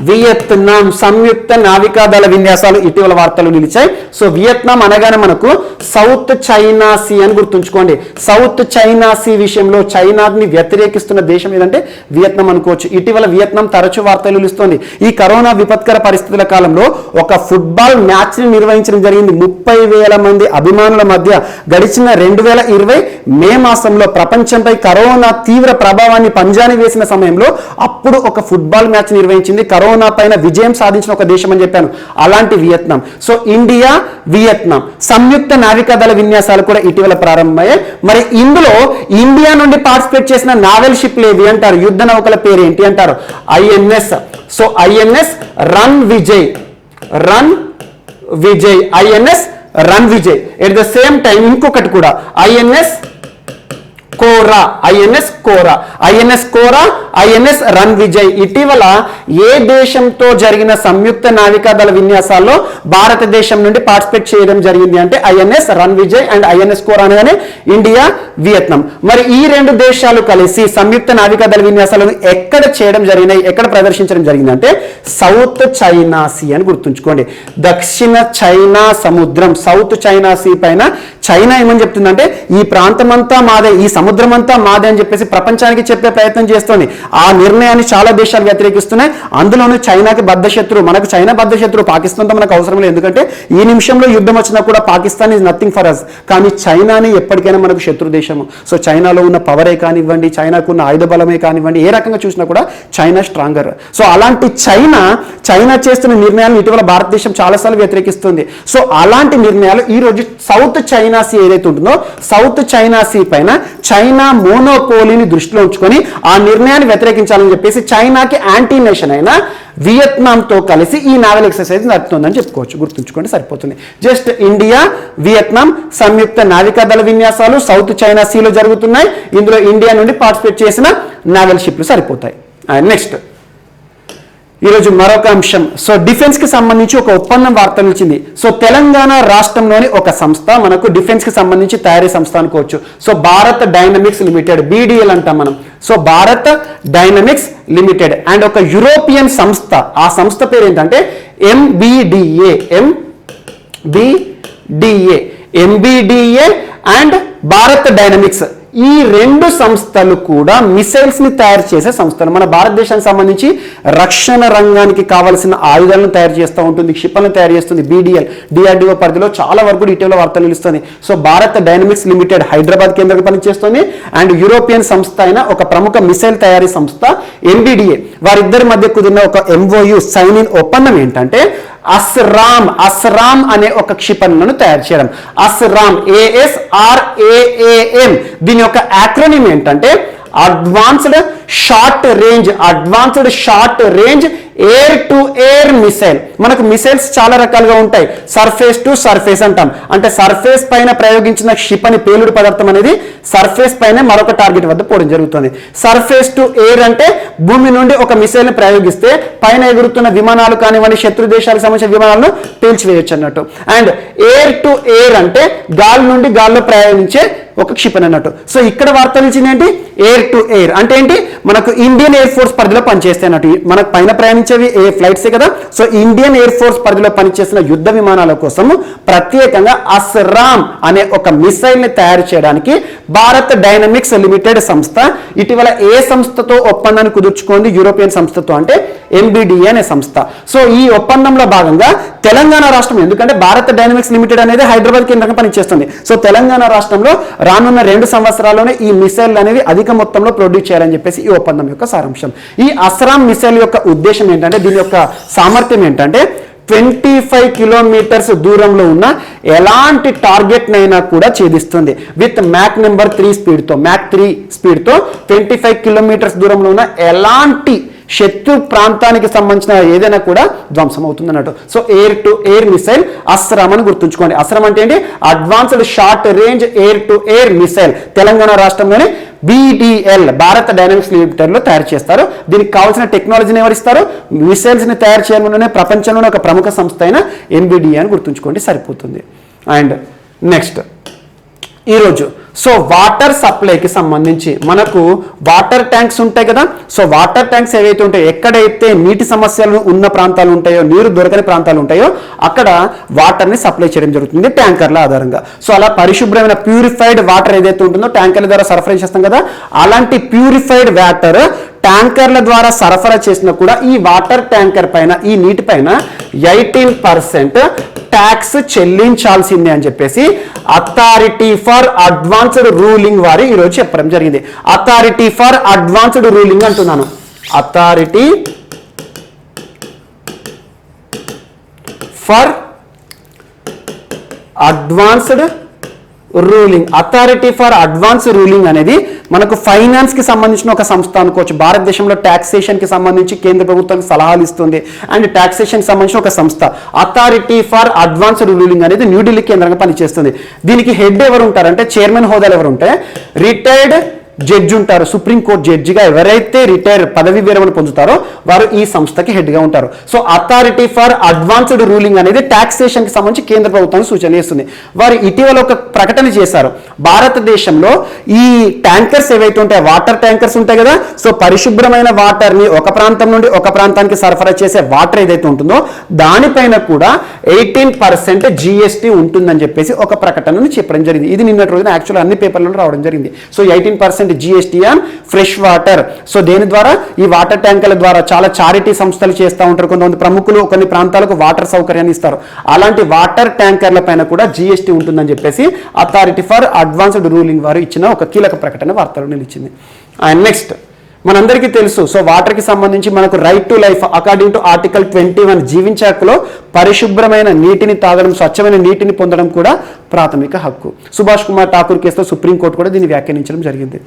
వియత్నాం సంయుక్త నావికాదళ విన్యాసాలు ఇటీవల వార్తలు నిలిచాయి. సో వియత్నాం అనగానే మనకు సౌత్ చైనా సీ అని గుర్తుంచుకోండి. సౌత్ చైనా సీ విషయంలో చైనాని వ్యతిరేకిస్తున్న దేశం ఏదంటే వియత్నాం అనుకోవచ్చు. ఇటీవల వియత్నాం తరచూ వార్తలు నిలుస్తోంది. ఈ కరోనా విపత్కర పరిస్థితుల కాలంలో ఒక ఫుట్బాల్ మ్యాచ్ ని నిర్వహించడం జరిగింది. 30,000 మంది అభిమానుల మధ్య గడిచిన 2020 మే మాసంలో ప్రపంచంపై కరోనా తీవ్ర ప్రభావాన్ని పంజాని వేసిన సమయంలో అప్పుడు ఒక ఫుట్బాల్ మ్యాచ్ నిర్వహించింది. కరోనా పైన విజయం సాధించిన ఒక దేశం అని చెప్పాను, అలాంటి వియత్నాం. సో ఇండియా వియత్నాం సంయుక్త నావికాదళ విన్యాసాలు కూడా ఇటీవల ప్రారంభమయ్యాయి. మరి ఇందులో ఇండియా నుండి పార్టిసిపేట్ చేసిన నావెల్ షిప్లు ఏవి అంటారు? యుద్ధ నౌకల పేరు ఏంటి అంటారు? INS. So INS run Vijay, INS run Vijay. At the same time ఇంకొకటి కూడా ఐఎన్ఎస్ కోరా, ఐఎన్ఎస్ రన్ విజయ్. ఇటీవల ఏ దేశంతో జరిగిన సంయుక్త నావికాదళ విన్యాసాల్లో భారతదేశం నుండి పార్టిసిపేట్ చేయడం జరిగింది అంటే INS Ranvijay and INS Kora అనగానే ఇండియా వియత్నాం. మరి ఈ రెండు దేశాలు కలిసి సంయుక్త నావికాదళ విన్యాసాలను ఎక్కడ చేయడం జరిగినాయి, ఎక్కడ ప్రదర్శించడం జరిగింది అంటే సౌత్ చైనా సీ అని గుర్తుంచుకోండి. దక్షిణ చైనా సముద్రం, సౌత్ చైనా సీ పైన చైనా ఏమని చెప్తుందంటే ఈ ప్రాంతం అంతా మాదే, ఈ సముద్రం అంతా మాదే అని చెప్పేసి ప్రపంచానికి చెప్పే ప్రయత్నం చేస్తోంది. ఆ నిర్ణయాన్ని చాలా దేశాలు వ్యతిరేకిస్తున్నాయి. అందులోనూ చైనాకి బద్ధశత్రువు, మనకు చైనా బద్ధశత్రువు, పాకిస్తాన్తో మనకు అవసరం లేదు. ఎందుకంటే ఈ నిమిషంలో యుద్ధం వచ్చినా కూడా Pakistan is nothing for us. కానీ చైనాని ఎప్పటికైనా మనకు శత్రు దేశము. సో చైనాలో ఉన్న పవరే కానివ్వండి, చైనాకు ఉన్న ఆయుధ బలమే కానివ్వండి, ఏ రకంగా చూసినా కూడా చైనా స్ట్రాంగర్. సో అలాంటి చైనా చేస్తున్న నిర్ణయాలను ఇటీవల భారతదేశం చాలాసార్లు వ్యతిరేకిస్తుంది. సో అలాంటి నిర్ణయాలు ఈరోజు సౌత్ చైనా సీ ఏదైతే ఉంటుందో సౌత్ చైనా సీ పైన చైనా మోనోపోలీని దృష్టిలో ఉంచుకొని ఆ నిర్ణయాన్ని వ్యతిరేకించాలని చెప్పేసి చైనాకి యాంటీ నేషన్ అయిన వియత్నాంతో కలిసి ఈ నావల్ ఎక్సర్సైజ్ నడుతుందని చెప్పుకోవచ్చు. గుర్తుంచుకోండి సరిపోతుంది. జస్ట్ ఇండియా వియత్నాం సంయుక్త నావికాదళ విన్యాసాలు సౌత్ చైనా సీలో జరుగుతున్నాయి. ఇందులో ఇండియా నుండి పార్టిసిపేట్ చేసిన నావల్ షిప్లు సరిపోతాయి. నెక్స్ట్ ఈరోజు మరొక అంశం. సో డిఫెన్స్ కి సంబంధించి ఒక ఒప్పందం వార్త నిలిచింది. సో తెలంగాణ రాష్ట్రంలోని ఒక సంస్థ మనకు డిఫెన్స్ కి సంబంధించి తయారీ సంస్థ అనుకోవచ్చు. So Bharat dynamics limited, BDL అంటాం మనం. So Bharat dynamics limited and ఒక యూరోపియన్ సంస్థ, ఆ సంస్థ పేరు ఏంటంటే MBDA అండ్ భారత్ డైనమిక్స్. ఈ రెండు సంస్థలు కూడా మిసైల్స్ ని తయారు చేసే సంస్థలు. మన భారతదేశానికి సంబంధించి రక్షణ రంగానికి కావాల్సిన ఆయుధాలను తయారు చేస్తూ ఉంటుంది, క్షిపణులను తయారు చేస్తుంది. BDL DRDO పరిధిలో చాలా వరకు ఇటీవల వార్తలు నిలుస్తుంది. So Bharat dynamics limited Hyderabad కేంద్రంగా పనిచేస్తుంది. అండ్ యూరోపియన్ సంస్థ అయిన ఒక ప్రముఖ మిసైల్ తయారీ సంస్థ MBDA, వారిద్దరి మధ్య కుదిరిన ఒక MOU సైన్ ఇన్ ఒప్పందం ఏంటంటే అస్రామ్ అనే ఒక క్షిపణులను తయారు చేయడం. అస్రామ్ ASRAAM. దీని యొక్క యాక్రోనిమ్ ఏంటంటే advanced short range air to air missile. మనకు మిసైల్స్ చాలా రకాలుగా ఉంటాయి. సర్ఫేస్ టు సర్ఫేస్ అంటాం, అంటే సర్ఫేస్ పైన ప్రయోగించిన క్షిపణి పేలుడు పదార్థం అనేది సర్ఫేస్ పైన మరొక టార్గెట్ వద్ద పోవడం జరుగుతుంది. సర్ఫేస్ టు ఎయిర్ అంటే భూమి నుండి ఒక మిసైల్ ని ప్రయోగిస్తే పైన ఎగురుతున్న విమానాలు కానివ్వండి, శత్రు దేశాలకు సంబంధించిన విమానాలను పేల్చివేయొచ్చు అన్నట్టు. అండ్ ఎయిర్ టు ఎయిర్ అంటే గాలి నుండి గాల్లో ప్రయాణించే ఒక క్షిపణి అన్నట్టు. సో ఇక్కడ వార్తలు ఇచ్చింది ఏంటి? ఎయిర్ టు ఎయిర్ అంటే ఏంటి? మనకు ఇండియన్ ఎయిర్ ఫోర్స్ పరిధిలో పనిచేస్తే అన్నట్టు. మనకు పైన ప్రయాణించేవి ఫ్లైట్సే కదా. సో ఇండియన్ ఎయిర్ ఫోర్స్ పరిధిలో పనిచేసిన యుద్ధ విమానాల కోసం ప్రత్యేకంగా అస్రామ్ అనే ఒక మిసైల్ ని తయారు చేయడానికి భారత్ డైనమిక్స్ లిమిటెడ్ సంస్థ ఇటీవల ఏ సంస్థతో ఒప్పందాన్ని కుదుర్చుకుంది? యూరోపియన్ సంస్థతో, అంటే MBDA అనే సంస్థ. సో ఈ ఒప్పందంలో భాగంగా తెలంగాణ రాష్ట్రం, ఎందుకంటే భారత్ డైనమిక్స్ లిమిటెడ్ అనేది హైదరాబాద్ కేంద్రంగా పనిచేస్తుంది. సో తెలంగాణ రాష్ట్రంలో రానున్న 2 సంవత్సరాల్లోనే ఈ మిసైల్ అనేవి అధిక మొత్తంలో ప్రొడ్యూస్ చేయాలని చెప్పేసి ఈ ఒప్పందం యొక్క సారాంశం. ఈ అస్రామ్ మిసైల్ యొక్క ఉద్దేశం ఏంటంటే, దీని యొక్క సామర్థ్యం ఏంటంటే 25 కిలోమీటర్స్ దూరంలో ఉన్న ఎలాంటి టార్గెట్ నైనా కూడా ఛేదిస్తుంది. విత్ మ్యాక్ నెంబర్ 3 స్పీడ్తో 25 కిలోమీటర్స్ దూరంలో ఉన్న ఎలాంటి శత్రు ప్రాంతానికి సంబంధించిన ఏదైనా కూడా ధ్వంసం అవుతుంది అన్నట్టు. So air to air missile ASRAAM అని గుర్తుంచుకోండి. అస్రామ్ అంటే ఏంటి? Advanced short range air to air missile. Telangana రాష్ట్రంలోనే BDL భారత్ డైనమిక్స్ లిమిటెడ్ లో తయారు చేస్తారు. దీనికి కావాల్సిన టెక్నాలజీని ఎవరిస్తారు? మిసైల్స్ ని తయారు చేయడంలోనే ప్రపంచంలోనే ఒక ప్రముఖ సంస్థ అయిన MBDA అని గుర్తుంచుకోండి సరిపోతుంది. అండ్ నెక్స్ట్ ఈరోజు సో వాటర్ సప్లైకి సంబంధించి మనకు వాటర్ ట్యాంక్స్ ఉంటాయి కదా. సో వాటర్ ట్యాంక్స్ ఏవైతే ఉంటాయో, ఎక్కడైతే నీటి సమస్యలు ఉన్న ప్రాంతాలు ఉంటాయో, నీరు దొరకని ప్రాంతాలు ఉంటాయో, అక్కడ వాటర్ని సప్లై చేయడం జరుగుతుంది ట్యాంకర్ల ఆధారంగా. సో అలా పరిశుభ్రమైన ప్యూరిఫైడ్ వాటర్ ఏదైతే ఉంటుందో ట్యాంకర్ల ద్వారా సరఫరా చేస్తాం కదా, అలాంటి ప్యూరిఫైడ్ వాటర్ ట్యాంకర్ల ద్వారా సరఫరా చేసినా కూడా ఈ వాటర్ ట్యాంకర్ పైన, ఈ నీటి పైన 18% ట్యాక్స్ చెల్లించాల్సిందే అని చెప్పేసి అథారిటీ ఫర్ అడ్వాన్స్డ్ రూలింగ్ వారు ఈరోజు చెప్పడం జరిగింది. అథారిటీ ఫర్ అడ్వాన్స్డ్ రూలింగ్ అంటున్నాను. Authority for advanced ruling. Authority for advance ruling అనేది మనకు ఫైనాన్స్ కి సంబంధించిన ఒక సంస్థ అనుకోవచ్చు. భారతదేశంలో టాక్సేషన్ కి సంబంధించి కేంద్ర ప్రభుత్వానికి సలహాలు ఇస్తుంది అండ్ టాక్సేషన్ కి సంబంధించిన ఒక సంస్థ. అథారిటీ ఫర్ అడ్వాన్స్ రూలింగ్ అనేది న్యూఢిల్లీ కేంద్రంగా పనిచేస్తుంది. దీనికి హెడ్ ఎవరు ఉంటారంటే, చైర్మన్ హోదాలు ఎవరు ఉంటే రిటైర్డ్ జడ్జి ఉంటారు. సుప్రీంకోర్టు జడ్జిగా ఎవరైతే పదవి విరమణ పొందుతారో వారు ఈ సంస్థకి హెడ్గా ఉంటారు. So authority for advanced ruling అనేది టాక్సేషన్ కి సంబంధించి కేంద్ర ప్రభుత్వానికి సూచన చేస్తుంది. వారు ఇటీవల ఒక ప్రకటన చేశారు. భారతదేశంలో ఈ ట్యాంకర్స్ ఏవైతే ఉంటాయో, వాటర్ ట్యాంకర్స్ ఉంటాయి కదా, సో పరిశుభ్రమైన వాటర్ ని ఒక ప్రాంతం నుండి ఒక ప్రాంతానికి సరఫరా చేసే వాటర్ ఏదైతే ఉంటుందో దానిపైన కూడా 18% GST ఉంటుందని చెప్పేసి ఒక ప్రకటనను చెప్పడం జరిగింది. ఇది నిన్నటి రోజున యాక్చువల్ అన్ని పేపర్లలో రావడం జరిగింది. So 18% GST on fresh water. So దేని ద్వారా, ఈ వాటర్ ట్యాంకర్ల ద్వారా చాలా చారిటీ సంస్థలు చేస్తూ ఉంటారు. కొంతమంది ప్రముఖులు కొన్ని ప్రాంతాలకు వాటర్ సౌకర్యాన్ని ఇస్తారు. అలాంటి వాటర్ ట్యాంకర్ల పైన కూడా GST ఉంటుందని చెప్పేసి అథారిటీ ఫర్ అడ్వాన్స్డ్ రూలింగ్ వారు ఇచ్చిన ఒక కీలక ప్రకటన వార్తలు నిలిచింది. అండ్ నెక్స్ట్ మనందరికీ తెలుసు, సో వాటర్ కి సంబంధించి మనకు right to life according to article 21 జీవించే హక్కులో పరిశుభ్రమైన నీటిని తాగడం, స్వచ్ఛమైన నీటిని పొందడం కూడా ప్రాథమిక హక్కు. సుభాష్ కుమార్ ఠాకూర్ కేసులో సుప్రీంకోర్టు కూడా దీన్ని వ్యాఖ్యానించడం జరిగింది.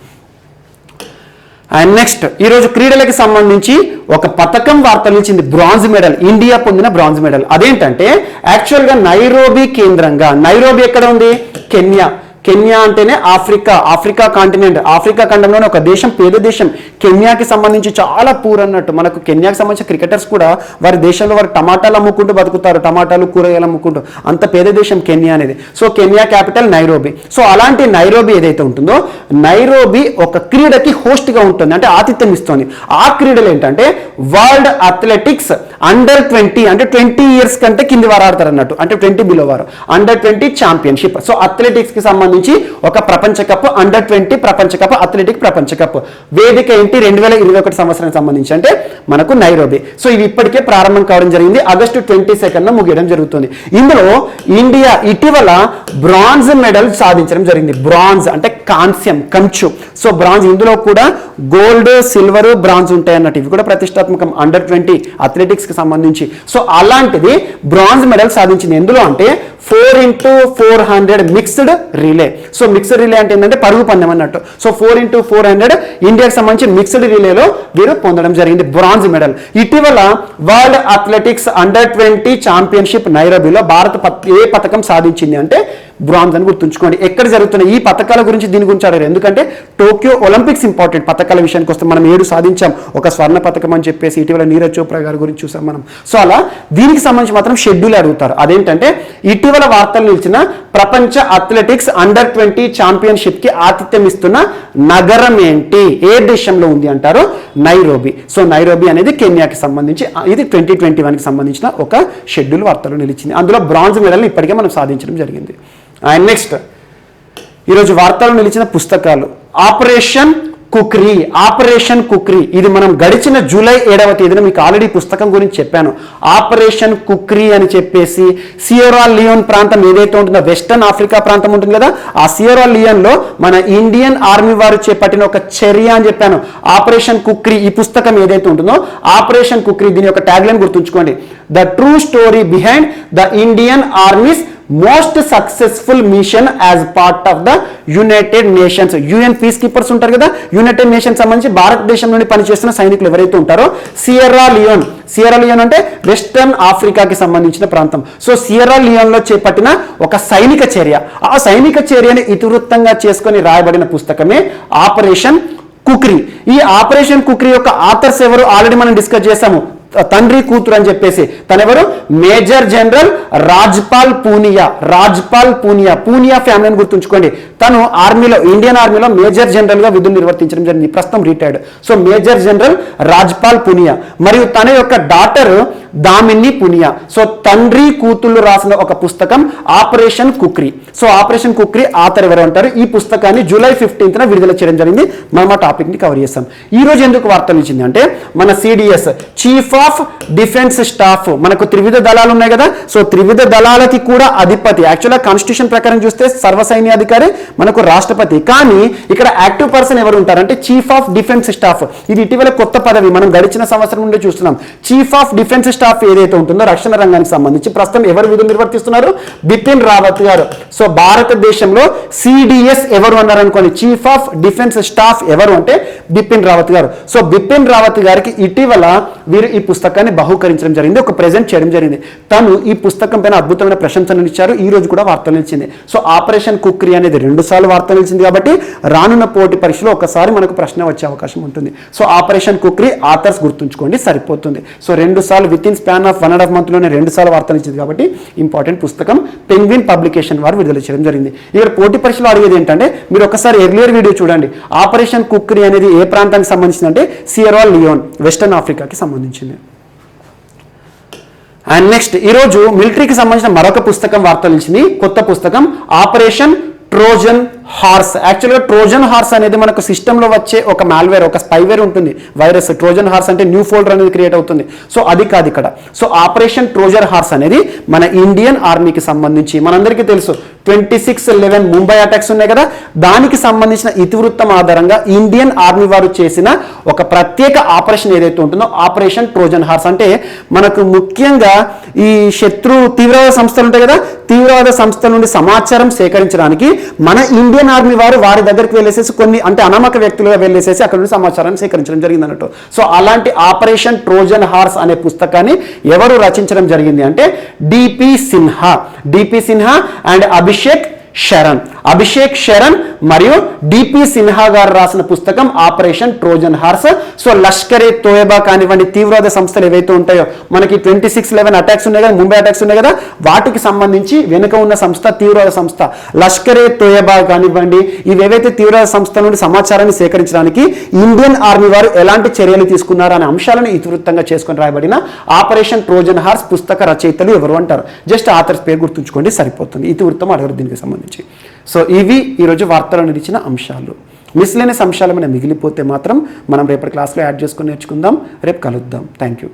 అండ్ నెక్స్ట్ ఈరోజు క్రీడలకి సంబంధించి ఒక పథకం వార్త నిలిచింది. బ్రాంజ్ మెడల్, ఇండియా పొందిన బ్రాంజ్ మెడల్. అదేంటంటే యాక్చువల్గా నైరోబీ కేంద్రంగా, నైరోబీ ఎక్కడ ఉంది, కెన్యా. కెన్యా అంటేనే ఆఫ్రికా కాంటినెంట్, ఆఫ్రికా ఖండంలోనే ఒక దేశం, పేద దేశం. కెన్యాకి సంబంధించి చాలా పూర్ అన్నట్టు. మనకు కెన్యాకి సంబంధించిన క్రికెటర్స్ కూడా వారి దేశంలో వారు టమాటాలు అమ్ముకుంటూ బతుకుతారు, టమాటాలు కూరగాయలు అమ్ముకుంటూ. అంత పేద దేశం కెన్యా అనేది. So Kenya capital Nairobi. So అలాంటి నైరోబీ ఏదైతే ఉంటుందో, నైరోబీ ఒక క్రీడకి హోస్ట్ గా ఉంటుంది, అంటే ఆతిథ్యం ఇస్తుంది. ఆ క్రీడలు ఏంటంటే వరల్డ్ అథ్లెటిక్స్ అండర్ 20, అంటే 20 years కంటే కింది వారు ఆడతారు అన్నట్టు, అంటే 20 బిలో వారు. Under 20 championship. సో అథ్లెటిక్స్ కి సంబంధించి ఒక ప్రపంచ కప్, అండర్ 20 ప్రపంచ కప్, అథ్లెటిక్ ప్రపంచ కప్. వేదిక ఏంటి, 2021 సంవత్సరానికి సంబంధించి అంటే మనకు నైరోబీ. సో ఇవి ఇప్పటికే ప్రారంభం కావడం జరిగింది. ఆగస్టు 22 ముగియడం జరుగుతుంది. ఇందులో ఇండియా ఇటీవల బ్రాంజ్ మెడల్ సాధించడం జరిగింది. బ్రాంజ్ అంటే కాంస్యం, కంచు. సో బ్రాంజ్, ఇందులో కూడా గోల్డ్, సిల్వర్, బ్రాంజ్ ఉంటాయి అన్నట్టు. ఇవి కూడా ప్రతిష్టాత్మకం అండర్ 20 అథ్లెటిక్స్ కి సంబంధించి. సో అలాంటిది బ్రాంజ్ మెడల్ సాధించింది. ఎందులో అంటే 4x400 mixed relay. So mixed relay అంటే ఏంటంటే పరుగు పందెం అన్నట్టు. సో 4x400 ఇండియాకి సంబంధించి మిక్స్డ్ రిలేలో వీరు పొందడం జరిగింది బ్రాంజ్ మెడల్. ఇటీవల వరల్డ్ అథ్లెటిక్స్ అండర్ 20 ఛాంపియన్షిప్ నైరోబీలో భారత్ ఏ పథకం సాధించింది అంటే బ్రాంజ్ అని గుర్తుంచుకోండి. ఎక్కడ జరుగుతున్నాయి ఈ పథకాల గురించి, దీని గురించి అడగారు. ఎందుకంటే టోక్యో ఒలింపిక్స్ ఇంపార్టెంట్. పథకాల విషయానికి వస్తే మనం 7 సాధించాం, ఒక స్వర్ణ పథకం అని చెప్పేసి ఇటీవల నీరజ్ చోప్రా గారి గురించి చూసాం మనం. సో అలా దీనికి సంబంధించి మాత్రం షెడ్యూల్ అడుగుతారు. అదేంటంటే ఇటీవల వార్తలు నిలిచిన ప్రపంచ అథ్లెటిక్స్ అండర్ 20 ఛాంపియన్షిప్ కి ఆతిథ్యం ఇస్తున్న నగరం ఏంటి, ఏ దేశంలో ఉంది అంటారు, నైరోబీ. సో నైరోబీ అనేది కెన్యాకి సంబంధించి, ఇది 2021 కి సంబంధించిన ఒక షెడ్యూల్ వార్తలు నిలిచింది. అందులో బ్రాంజ్ మెడల్ ఇప్పటికే మనం సాధించడం జరిగింది. అండ్ నెక్స్ట్ ఈరోజు వార్తలు నిలిచిన పుస్తకాలు. ఆపరేషన్ కుక్రీ. ఇది మనం గడిచిన జూలై 7వ తేదీన మీకు ఆల్రెడీ పుస్తకం గురించి చెప్పాను. ఆపరేషన్ కుక్రీ అని చెప్పేసి సియరా లియోన్ ప్రాంతం ఏదైతే ఉంటుందో, వెస్టర్న్ ఆఫ్రికా ప్రాంతం ఉంటుంది కదా, ఆ సియరా లియోన్ లో మన ఇండియన్ ఆర్మీ వారు చేపట్టిన ఒక చర్య అని చెప్పాను. ఆపరేషన్ కుక్రీ, ఈ పుస్తకం ఏదైతే ఉంటుందో ఆపరేషన్ కుక్రీ, దీని యొక్క ట్యాగ్ లైన్ గుర్తుంచుకోండి. The true story behind the Indian army's most successful mission as part of the United Nations. UN peace keepers ఉంటారు కదా, యునైటెడ్ నేషన్స్ సంబంధించి భారతదేశం నుండి పనిచేస్తున్న సైనికులు ఎవరైతే ఉంటారో, సియరా లియోన్ అంటే వెస్టర్న్ ఆఫ్రికాకి సంబంధించిన ప్రాంతం. సో సియరా లియోన్ లో చేపట్టిన ఒక సైనిక చర్య, ఆ సైనిక చర్యని ఇతివృత్తంగా చేసుకొని రాయబడిన పుస్తకమే ఆపరేషన్ కుక్రీ. ఈ ఆపరేషన్ కుక్రీ యొక్క ఆథర్స్ ఎవరు ఆల్రెడీ మనం డిస్కస్ చేసాము. తండ్రి కూతురు అని చెప్పేసి తనెవరు మేజర్ జనరల్ రాజ్పాల్ పూనియా ఫ్యామిలీని గుర్తుంచుకోండి. తను ఆర్మీలో ఇండియన్ ఆర్మీలో మేజర్ జనరల్ గా విధులు నిర్వర్తించడం జరిగింది. ప్రస్తుతం retired. So major general Rajpal Punia మరియు తన యొక్క డాటర్ దామిని పూనియా. సో తండ్రి కూతుళ్ళు రాసిన ఒక పుస్తకం ఆపరేషన్ కుక్రీ. సో ఆపరేషన్ కుక్రీ ఆథర్ ఎవరు అంటారు? ఈ పుస్తకాన్ని జూలై 15న విడుదల చేయడం జరిగింది. మనం ఆ టాపిక్ ని కవర్ చేస్తాం. ఈ రోజు ఎందుకు వార్తలు ఇచ్చింది అంటే మన CDS chief of defence staff, మనకు త్రివిధ దళాలు ఉన్నాయి కదా. సో త్రివిధ దళాలకి కూడా అధిపతి, యాక్చువల్గా కాన్స్టిట్యూషన్ ప్రకారం చూస్తే సర్వసైన్యాధికారి మనకు రాష్ట్రపతి, కానీ ఇక్కడ యాక్టివ్ పర్సన్ ఎవరు ఉంటారంటే చీఫ్ ఆఫ్ డిఫెన్స్ స్టాఫ్. ఇది ఇటీవల కొత్త పదవి, మనం గడిచిన సంవత్సరం నుండి చూస్తున్నాం. చీఫ్ ఆఫ్ డిఫెన్స్ స్టాఫ్ ఏదైతే ఉంటుందో రక్షణ రంగానికి సంబంధించి ప్రస్తుతం ఎవరు విధులు నిర్వర్తిస్తున్నారు? బిపిన్ రావత్ గారు. సో భారతదేశంలో సిడిఎస్ ఎవరు అన్నారు అనుకోండి, చీఫ్ ఆఫ్ డిఫెన్స్ స్టాఫ్ ఎవరు అంటే బిపిన్ రావత్ గారు. సో బిపిన్ రావత్ గారికి ఇటీవల వీరు ఈ పుస్తకాన్ని బహూకరించడం జరిగింది, ఒక ప్రెజెంట్ చేయడం జరిగింది. తను ఈ పుస్తకం పైన అద్భుతమైన ప్రశంసలు ఇచ్చారు. ఈ రోజు కూడా వార్తలు నిలిచింది. సో ఆపరేషన్ కుక్రీ అనేది 2 సార్లు వార్తలు నిలిచింది కాబట్టి రానున్న పోటీ పరీక్షలో ఒకసారి మనకు ప్రశ్న వచ్చే అవకాశం ఉంటుంది. సో ఆపరేషన్ కుక్రీ ఆథర్స్ గుర్తుంచుకోండి సరిపోతుంది. సో 2 సార్లు with in span of 1.5 month లోనే 2 సార్లు వార్తలు ఇచ్చింది కాబట్టి ఇంపార్టెంట్ పుస్తకం. పెంగ్విన్ పబ్లికేషన్ వారు విడుదల చేయడం జరిగింది. ఇక్కడ పోటీ పరీక్షలో అడిగేది ఏంటంటే మీరు ఒకసారి ఎర్లియర్ వీడియో చూడండి. ఆపరేషన్ కుక్రీ అనేది ఏ ప్రాంతానికి సంబంధించిందంటే సియరా లియోన్, వెస్టర్న్ ఆఫ్రికాకి సంబంధించింది. అండ్ నెక్స్ట్ ఈరోజు మిలిటరీకి సంబంధించిన మరొక పుస్తకం వార్తలు ఇచ్చింది. కొత్త పుస్తకం ఆపరేషన్ ట్రోజన్ హార్స్. యాక్చువల్గా ట్రోజన్ హార్స్ అనేది మనకు సిస్టంలో వచ్చే ఒక మాల్వేర్, ఒక స్పైవేర్ ఉంటుంది, వైరస్. ట్రోజన్ హార్స్ అంటే న్యూ ఫోల్డర్ అనేది క్రియేట్ అవుతుంది. సో అది కాదు ఇక్కడ. సో ఆపరేషన్ ట్రోజన్ హార్స్ అనేది మన ఇండియన్ ఆర్మీకి సంబంధించి మనందరికీ తెలుసు 26/11 ముంబై అటాక్స్ ఉన్నాయి కదా, దానికి సంబంధించిన ఇతివృత్తం ఆధారంగా ఇండియన్ ఆర్మీ వారు చేసిన ఒక ప్రత్యేక ఆపరేషన్ ఏదైతే ఉంటుందో ఆపరేషన్ ట్రోజన్ హార్స్. అంటే మనకు ముఖ్యంగా ఈ తీవ్రవాద సంస్థలు ఉంటాయి కదా, తీవ్రవాద సంస్థల నుండి సమాచారం సేకరించడానికి మన ఇండియన్ ఆర్మీ వారు వారి దగ్గరికి వెళ్ళేసేసి కొన్ని అంటే అనామక వ్యక్తులుగా వెళ్ళేసేసి అక్కడ నుండి సమాచారాన్ని సేకరించడం జరిగింది అన్నట్టు. సో అలాంటి ఆపరేషన్ ట్రోజన్ హార్స్ అనే పుస్తకాన్ని ఎవరు రచించడం జరిగింది అంటే డిపి సిన్హా అండ్ అభిషేక్ శరణ్ మరియు డిపి సిన్హా గారు రాసిన పుస్తకం operation Trojan horse. So Lashkar-e Taiba కానివ్వండి, తీవ్రవాద సంస్థలు ఏవైతే ఉంటాయో మనకి 26/11 అటాక్స్ ఉన్నాయి కదా, ముంబై అటాక్స్ ఉన్నాయి కదా, వాటికి సంబంధించి వెనుక ఉన్న సంస్థ తీవ్రవాద సంస్థ లష్కరే తోయబా కానివ్వండి, ఇవేవైతే తీవ్రవాద సంస్థల నుండి సమాచారాన్ని సేకరించడానికి ఇండియన్ ఆర్మీ వారు ఎలాంటి చర్యలు తీసుకున్నారు అనే అంశాలను ఇతివృత్తంగా చేసుకొని రాయబడిన ఆపరేషన్ ట్రోజన్ హార్స్ పుస్తక రచయితలు ఎవరు అంటారు? జస్ట్ ఆథర్స్ పేరు గుర్తుంచుకోండి సరిపోతుంది. ఇతివృత్తం అడగరు దీనికి సంబంధించి. సో ఇవి ఈరోజు వార్తలు నిలిచిన అంశాలు. మిస్లేనియస్ అంశాలు ఏమైనా మిగిలిపోతే మాత్రం మనం రేపటి క్లాస్లో యాడ్ చేసుకొని నేర్చుకుందాం. రేపు కలుద్దాం. Thank you.